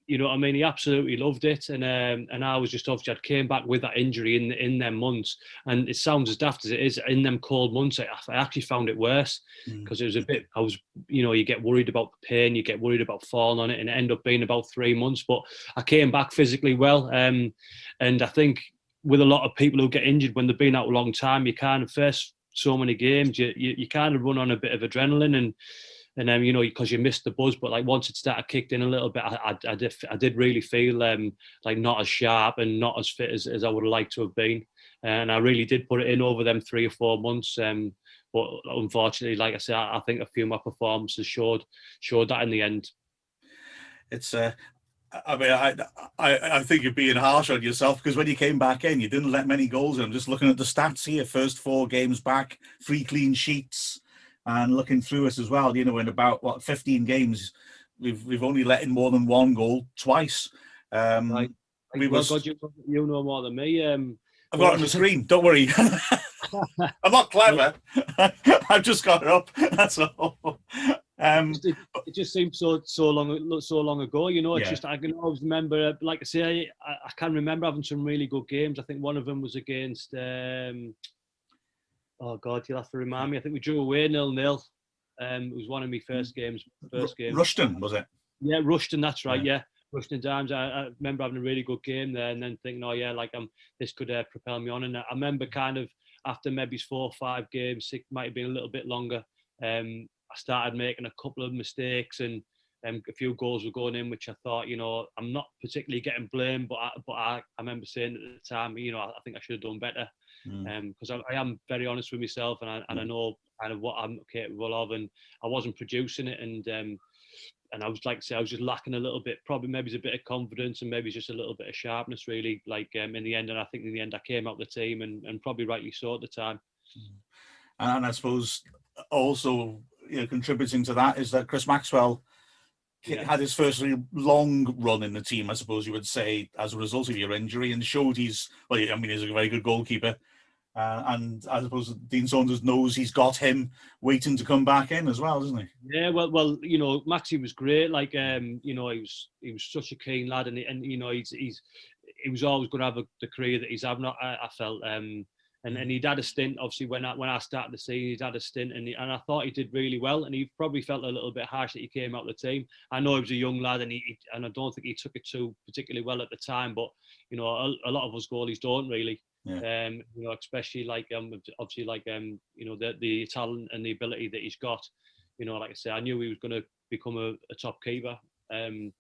You know what I mean? He absolutely loved it, and I was just obviously I came back with that injury in them months, and it sounds as daft as it is. In them cold months, I actually found it worse because it was a bit. I was, you get worried about the pain, you get worried about falling on it, and it ended up being about 3 months. But I came back physically well, and I think with a lot of people who get injured when they've been out a long time, you kind of first so many games, you kind of run on a bit of adrenaline and then because you missed the buzz, but like once it started kicked in a little bit, I did really feel like not as sharp and not as fit as I would have liked to have been, and I really did put it in over them 3 or 4 months. But unfortunately, like I said, I think a few of my performances showed that in the end. It's I mean, I think you're being harsh on yourself because when you came back in, you didn't let many goals in. I'm just looking at the stats here. First 4 games back, 3 clean sheets. And looking through it as well, in about 15 games, we've only let in more than 1 goal twice. Right. God, you know more than me. I've got it on the screen. Don't worry. I'm not clever. I've just got it up. That's all. It just seems so long ago. It's just I can always remember. Like I say, I can remember having some really good games. I think one of them was against. Oh God, you'll have to remind me. I think we drew away 0-0. It was one of my first games. Rushton, was it? Yeah, Rushton. That's right. Yeah, Rushton Dimes. I remember having a really good game there, and then thinking, oh yeah, like this could propel me on. And I remember kind of after maybe 4 or 5 games, it might have been a little bit longer. I started making a couple of mistakes, and a few goals were going in, which I thought, I'm not particularly getting blamed, but I remember saying at the time, I think I should have done better. Because I am very honest with myself, and I know kind of what I'm capable of, and I wasn't producing it, and I was like to say I was just lacking a little bit, probably maybe it's a bit of confidence and maybe just a little bit of sharpness really, like in the end. And I think in the end I came out the team, and probably rightly so at the time. And I suppose also contributing to that is that Chris Maxwell had his first really long run in the team, I suppose you would say, as a result of your injury, and showed he's a very good goalkeeper. And I suppose Dean Saunders knows he's got him waiting to come back in as well, doesn't he? Yeah, well, Maxi was great. Like, he was such a keen lad, and he was always going to have the career that he's having. I felt, and he'd had a stint. Obviously, when I started the season, he'd had a stint, and I thought he did really well. And he probably felt a little bit harsh that he came out of the team. I know he was a young lad, and I don't think he took it too particularly well at the time. But a lot of us goalies don't really. Yeah. Especially like obviously like the talent and the ability that he's got. Like I said, I knew he was going to become a top keeper. And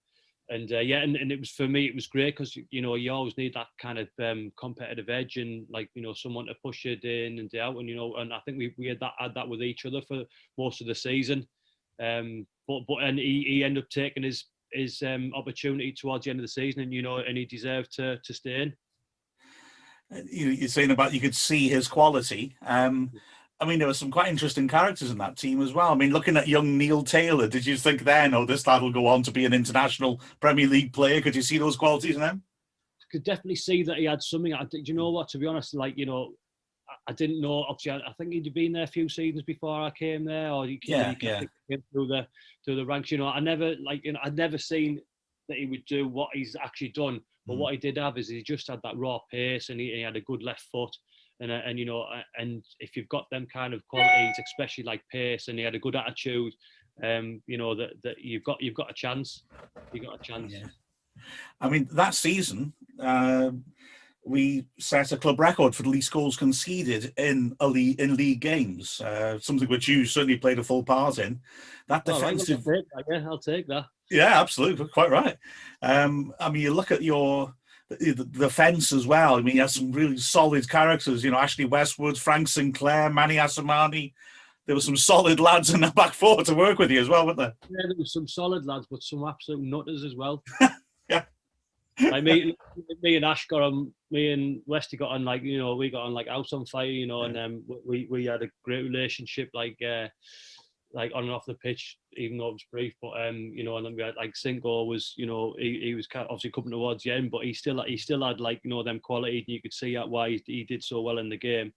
it was, for me, it was great because you always need that kind of competitive edge and someone to push you day in and day out, and I think we had that with each other for most of the season. But he ended up taking his opportunity towards the end of the season, and he deserved to stay in. You're saying about you could see his quality. I mean, there were some quite interesting characters in that team as well. I mean, looking at young Neil Taylor, did you think then, oh, this lad will go on to be an international Premier League player? Could you see those qualities in him? Could definitely see that he had something. Do you know what? To be honest, like, you know, I didn't know. Obviously, I think he'd been there a few seasons before I came there, or he came through the ranks. You know, I'd never seen that he would do what he's actually done. But what he did have is he just had that raw pace, and he had a good left foot. And you know, and if you've got them kind of qualities, especially like pace, and he had a good attitude, you know, that you've got a chance. You got a chance. Yeah. I mean, that season, we set a club record for the least goals conceded in league games. Something which you certainly played a full part in. That defensive, right, I'll take that. Yeah, absolutely, quite right. I mean, you look at the defence as well. I mean, you have some really solid characters. You know, Ashley Westwood, Frank Sinclair, Manny Asamani. There were some solid lads in the back four to work with you as well, weren't there? Yeah, there was some solid lads, but some absolute nutters as well. Yeah. Like me and Ash got on, me and Westy got on, like, you know, we got on like House on Fire, you know, and we had a great relationship, like on and off the pitch, even though it was brief. But you know, and then we had like Cinco was, you know, he was obviously coming towards the end, but he still had, like, you know, them qualities, and you could see why he did so well in the game.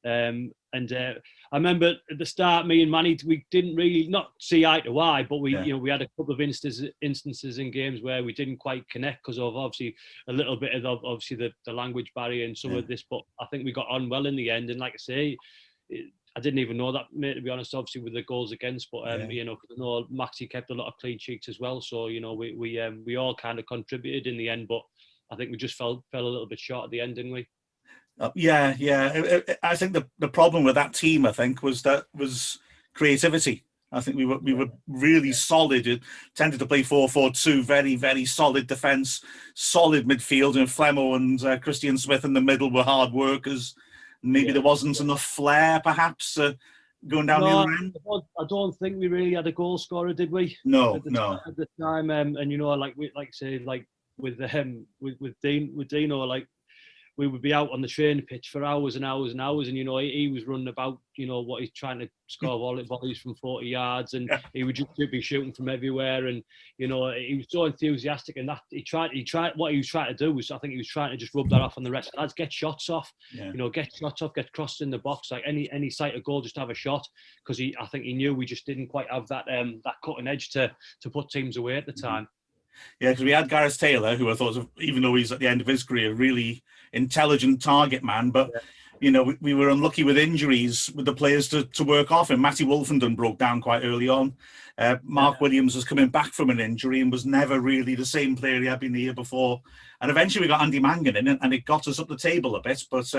And I remember at the start, me and Manny, we didn't really not see eye to eye, but we you know, we had a couple of instances in games where we didn't quite connect because of obviously a little bit of obviously the language barrier and some of this. But I think we got on well in the end, and like I say, I didn't even know that, mate, to be honest, obviously with the goals against, but you know, because I know Maxie kept a lot of clean sheets as well, so you know, we all kind of contributed in the end, but I think we just fell a little bit short at the end, didn't we? Yeah. I think the problem with that team, I think, was creativity. I think we were really solid. It tended to play 4-4-2, very, very solid defence, solid midfield, and Flemo and Christian Smith in the middle were hard workers. Maybe there wasn't enough flair, perhaps, going down the other end. I don't think we really had a goal scorer, did we? No. At the time, and you know, like with Dino, like, we would be out on the training pitch for hours and hours and hours, and you know, he was running about, you know, what he's trying to score volleys from 40 yards, and he would just be shooting from everywhere, and you know, he was so enthusiastic, and that he tried what he was trying to do was, I think he was trying to just rub that off on the rest of the lads, get shots off, you know, get crossed in the box, like any sight of goal, just have a shot, because I think he knew we just didn't quite have that cutting edge to put teams away at the time. Yeah, because we had Gareth Taylor, who I thought, even though he's at the end of his career, really intelligent target man. But, you know, we were unlucky with injuries with the players to work off him. Matty Wolfenden broke down quite early on. Mark Williams was coming back from an injury and was never really the same player he had been the year before. And eventually we got Andy Mangan in, and it got us up the table a bit. But,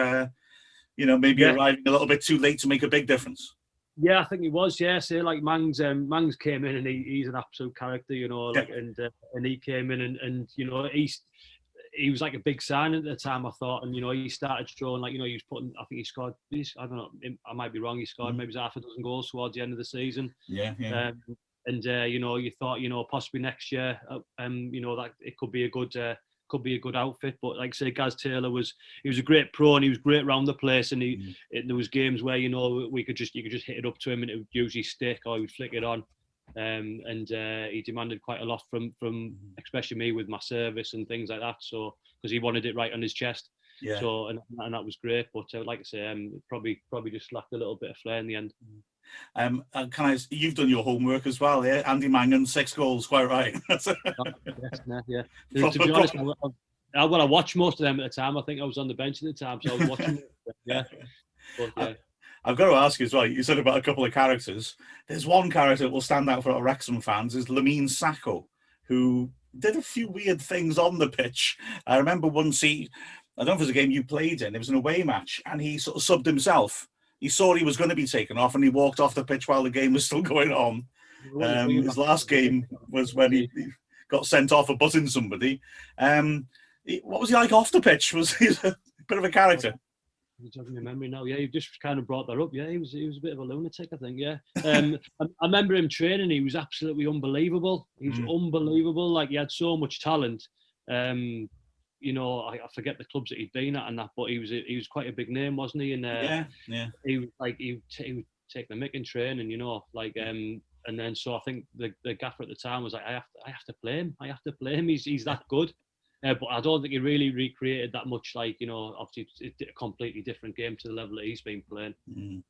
you know, maybe arriving a little bit too late to make a big difference. Yeah, I think he was. Yeah, so like Mangs came in, and he's an absolute character, you know. Like, and he came in, and you know, he was like a big sign at the time, I thought, and you know, he started showing, like, you know, he was putting. I think he scored. I don't know. I might be wrong. He scored maybe half a dozen goals towards the end of the season. Yeah. You know, you thought, you know, possibly next year, you know, that it could be a good outfit. But like I say, Gaz Taylor was a great pro, and he was great around the place, and there was games where, you know, you could just hit it up to him, and it would usually stick, or he would flick it on. And he demanded quite a lot from especially me with my service and things like that, so because he wanted it right on his chest. So and that was great, but like I say, probably just lacked a little bit of flair in the end. You've done your homework as well, yeah? Andy Mangan, 6 goals, quite right. Yeah. To be honest, I watched most of them at the time. I think I was on the bench at the time, so I was watching. But, I've got to ask you as well, you said about a couple of characters. There's one character that will stand out for our Wrexham fans, is Lamine Sacco, who did a few weird things on the pitch. I remember once I don't know if it was a game you played in, it was an away match, and he sort of subbed himself. He saw he was going to be taken off, and he walked off the pitch while the game was still going on. His last game was when he got sent off for butting somebody. What was he like off the pitch? Was he a bit of a character? You're jogging my memory now. Yeah, you just kind of brought that up. Yeah, he was a bit of a lunatic, I think. Yeah, I remember him training. He was absolutely unbelievable. He was unbelievable. Like, he had so much talent. You I forget the clubs that he'd been at and that, but he was quite a big name, wasn't he? And he was like he would take the mick in training, and then so I think the gaffer at the time was like, I have to play him. I have to play him. He's that good. But I don't think he really recreated that much. Obviously, it's a completely different game to the level that he's been playing.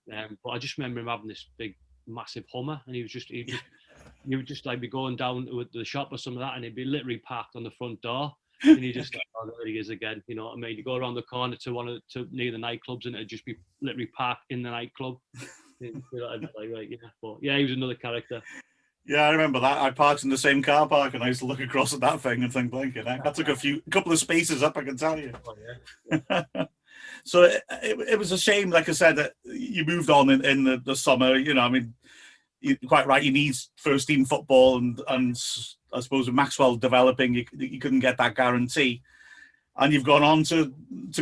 But I just remember him having this big, massive Hummer, and he would just like be going down to the shop or some of that, and he'd be literally parked on the front door, and he just like, oh, there he is again. You know what I mean? You go around the corner to near the nightclubs, and it'd just be literally parked in the nightclub. But yeah, he was another character. Yeah, I remember that. I parked in the same car park, and I used to look across at that thing and think, blanket. That took a couple of spaces up, I can tell you. Oh, yeah. So it was a shame, like I said, that you moved on in the summer. You're quite right. You need first team football, and I suppose with Maxwell developing, you couldn't get that guarantee. And you've gone on to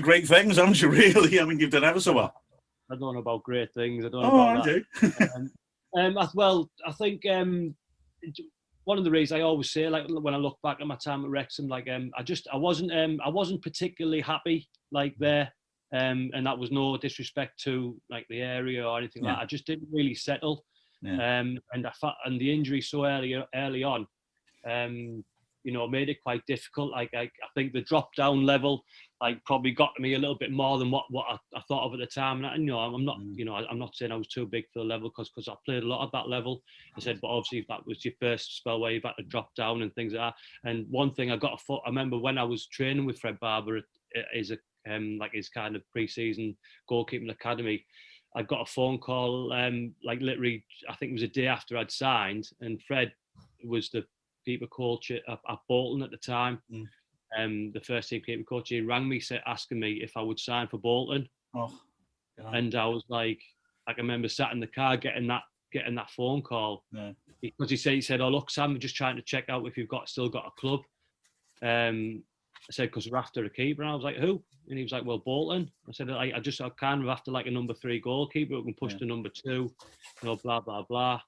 great things, haven't you? Really, you've done ever so well. I don't know about great things. I don't know about that. I think one of the reasons I always say, like when I look back at my time at Wrexham, I wasn't particularly happy there, and that was no disrespect to like the area or anything like that. I just didn't really settle, and the injury so early on, made it quite difficult. I think the drop down level probably got to me a little bit more than what I thought of at the time. And I'm not saying I was too big for the level because I played a lot at that level. I said, but obviously if that was your first spell where you've had to drop down and things like that. And one thing I remember when I was training with Fred Barber his kind of pre-season goalkeeping academy, I got a phone call literally I think it was a day after I'd signed, and Fred was the keeper coach at Bolton at the time. The first team keeper coach. He rang me asking me if I would sign for Bolton. And I was like, I can remember sat in the car getting that phone call because he said, "Oh look, Sam, we're just trying to check out if you've still got a club." I said, because we're after a keeper, and I was like, "Who?" And he was like, "Well, Bolton." I said, "I kind of after like a number 3 goalkeeper who can push to number 2, blah blah blah."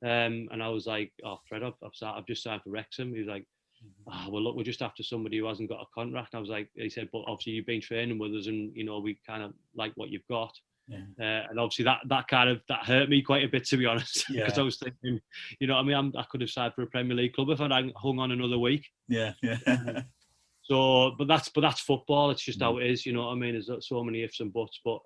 And I was like, "Oh, Fred, I've just signed for Wrexham." He was like, "Oh, well, look, we're just after somebody who hasn't got a contract." I was like, he said, "But obviously you've been training with us, and we kind of like what you've got." And obviously that hurt me quite a bit, to be honest, because I was thinking, I could have signed for a Premier League club if I'd hung on another week. But that's football. It's just how it is. There's so many ifs and buts. But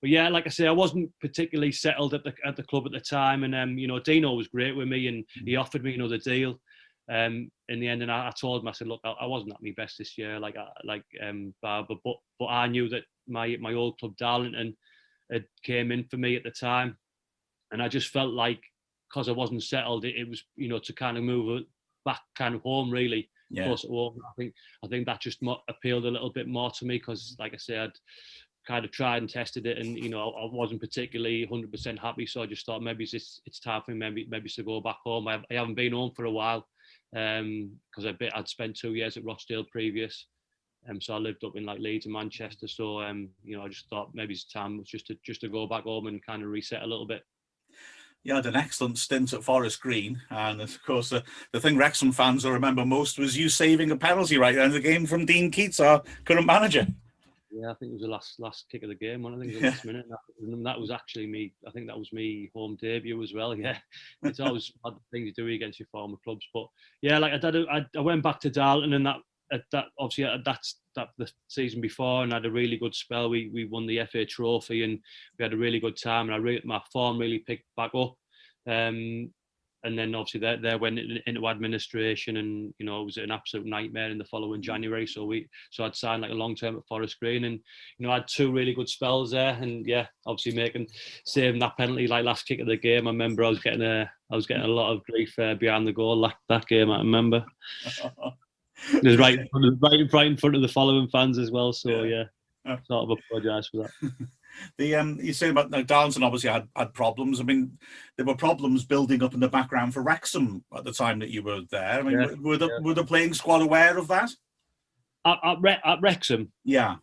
yeah, like I say, I wasn't particularly settled at the club at the time, and Dino was great with me, and he offered me the deal. In the end, and I told him, I said, look, I wasn't at my best this year, Barber, but I knew that my old club Darlington had came in for me at the time, and I just felt like because I wasn't settled, it was to kind of move back kind of home really. Close at home. I think that just appealed a little bit more to me because, like I said, I'd kind of tried and tested it, and I wasn't particularly 100% happy. So I just thought maybe it's time for me maybe to go back home. I haven't been home for a while because I'd spent 2 years at Rochdale previous, so I lived up in Leeds and Manchester. So I just thought maybe it's time just to go back home and kind of reset a little bit. You had an excellent stint at Forest Green, and of course the thing Wrexham fans will remember most was you saving a penalty right at the end of the game from Dean Keats, our current manager. Yeah, I think it was the last kick of the game. I think it was the last minute. That was actually me. I think that was me home debut as well. Yeah, it's always a hard thing to do against your former clubs, but yeah, I went back to Darlington, and that obviously that's the season before, and I had a really good spell. We won the FA Trophy, and we had a really good time, and my form really picked back up. And then obviously they went into administration, and it was an absolute nightmare in the following January. So I'd signed a long term at Forest Green, and I had 2 really good spells there, and yeah, obviously saving that penalty last kick of the game. I remember I was getting a lot of grief behind the goal that game. I remember. It was right in front of the following fans as well. So yeah, sort of apologise for that. You say about Darlington obviously had problems. There were problems building up in the background for Wrexham at the time that you were there. Were the playing squad aware of that? At Wrexham? Yeah.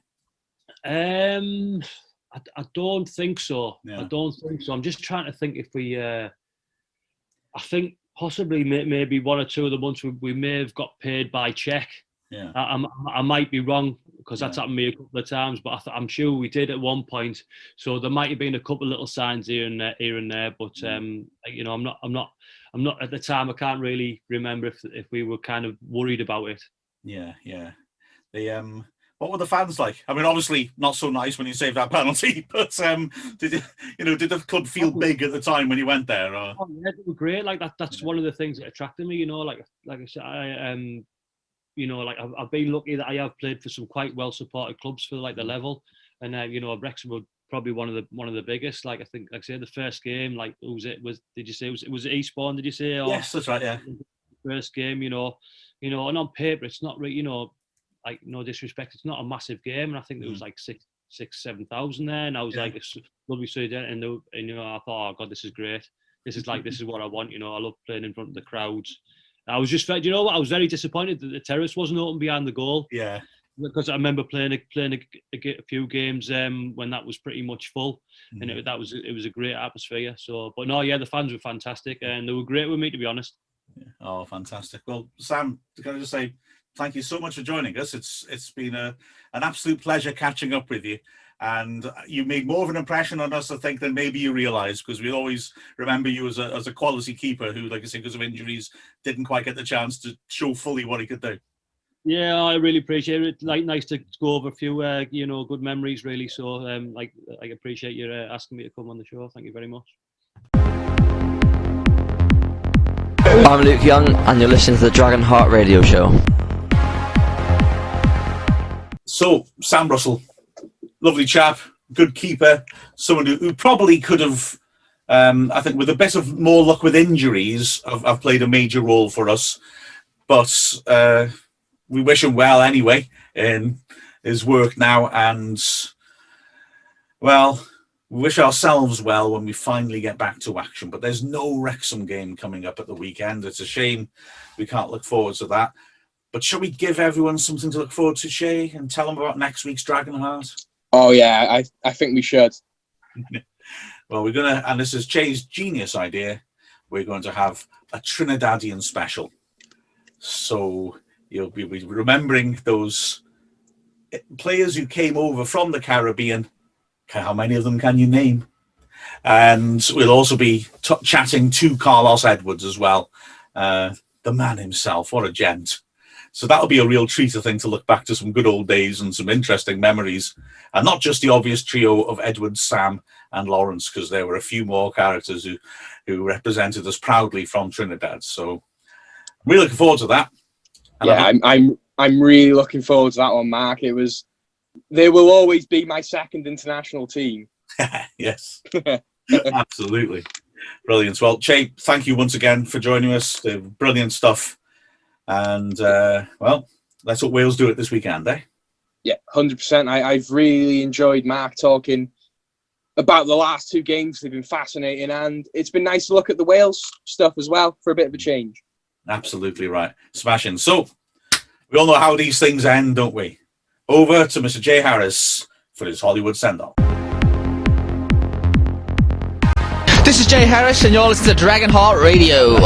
I don't think so. Yeah. I don't think so. I'm just trying to think if we. I think possibly maybe 1 or 2 of the months we may have got paid by cheque. Yeah. I might be wrong because that's happened to me a couple of times, but I'm sure we did at one point. So there might have been a couple of little signs here and there, but you know, I'm not at the time. I can't really remember if we were kind of worried about it. Yeah. What were the fans like? I mean, obviously not so nice when you saved that penalty, but did the club feel big at the time when you went there? Or? Oh, yeah, they were great. Like that's one of the things that attracted me. You know, like I said, you know, like I've been lucky that I have played for some quite well supported clubs for like the level, and you know, Wrexham were probably one of the biggest. Like I think, like I say, the first game, like did you say was it Eastbourne? Did you say? Or, yes, that's right. Yeah. First game, you know, and on paper it's not really, you know, like no disrespect, it's not a massive game, and I think there was like 7,000 there, and I was like, it's lovely to see that, and you know, I thought, oh God, this is great. This is what I want. You know, I love playing in front of the crowds. I was just, you know what? I was very disappointed that the terrace wasn't open behind the goal. Yeah. Because I remember playing a few games when that was pretty much full, and it was a great atmosphere. So, but no, yeah, the fans were fantastic, and they were great with me, to be honest. Yeah. Oh, fantastic! Well, Sam, can I just say thank you so much for joining us. It's been an absolute pleasure catching up with you. And you made more of an impression on us, I think, than maybe you realise, because we always remember you as a quality keeper who, like I say, because of injuries, didn't quite get the chance to show fully what he could do. Yeah, I really appreciate it. Like, nice to go over a few, you know, good memories, really. So, like, I appreciate you asking me to come on the show. Thank you very much. I'm Luke Young, and you're listening to the Dragonheart radio show. So, Sam Russell. Lovely chap, good keeper, someone who probably could have, I think, with a bit of more luck with injuries, have played a major role for us. But we wish him well anyway in his work now. And, well, we wish ourselves well when we finally get back to action. But there's no Wrexham game coming up at the weekend. It's a shame we can't look forward to that. But shall we give everyone something to look forward to, Shay, and tell them about next week's Dragonheart? Oh yeah, I think we should. Well, we're gonna, and this is Chay's genius idea, we're going to have a Trinidadian special. So you'll be remembering those players who came over from the Caribbean. How many of them can you name? And we'll also be chatting to Carlos Edwards as well, the man himself. What a gent. So that'll be a real treat, I think, to look back to some good old days and some interesting memories. And not just the obvious trio of Edward, Sam and Lawrence, because there were a few more characters who represented us proudly from Trinidad. So I'm really looking forward to that. And yeah, I'm really looking forward to that one, Mark. They will always be my second international team. Yes, absolutely. Brilliant. Well, Chay, thank you once again for joining us. Brilliant stuff. And, well, let's hope Wales do it this weekend, eh? Yeah, 100%. I've really enjoyed Mark talking about the last two games. They've been fascinating, and it's been nice to look at the Wales stuff as well for a bit of a change. Absolutely right. Smashing. So, we all know how these things end, don't we? Over to Mr. Jay Harris for his Hollywood send-off. This is Jay Harris, and you're listening to Dragonheart Radio.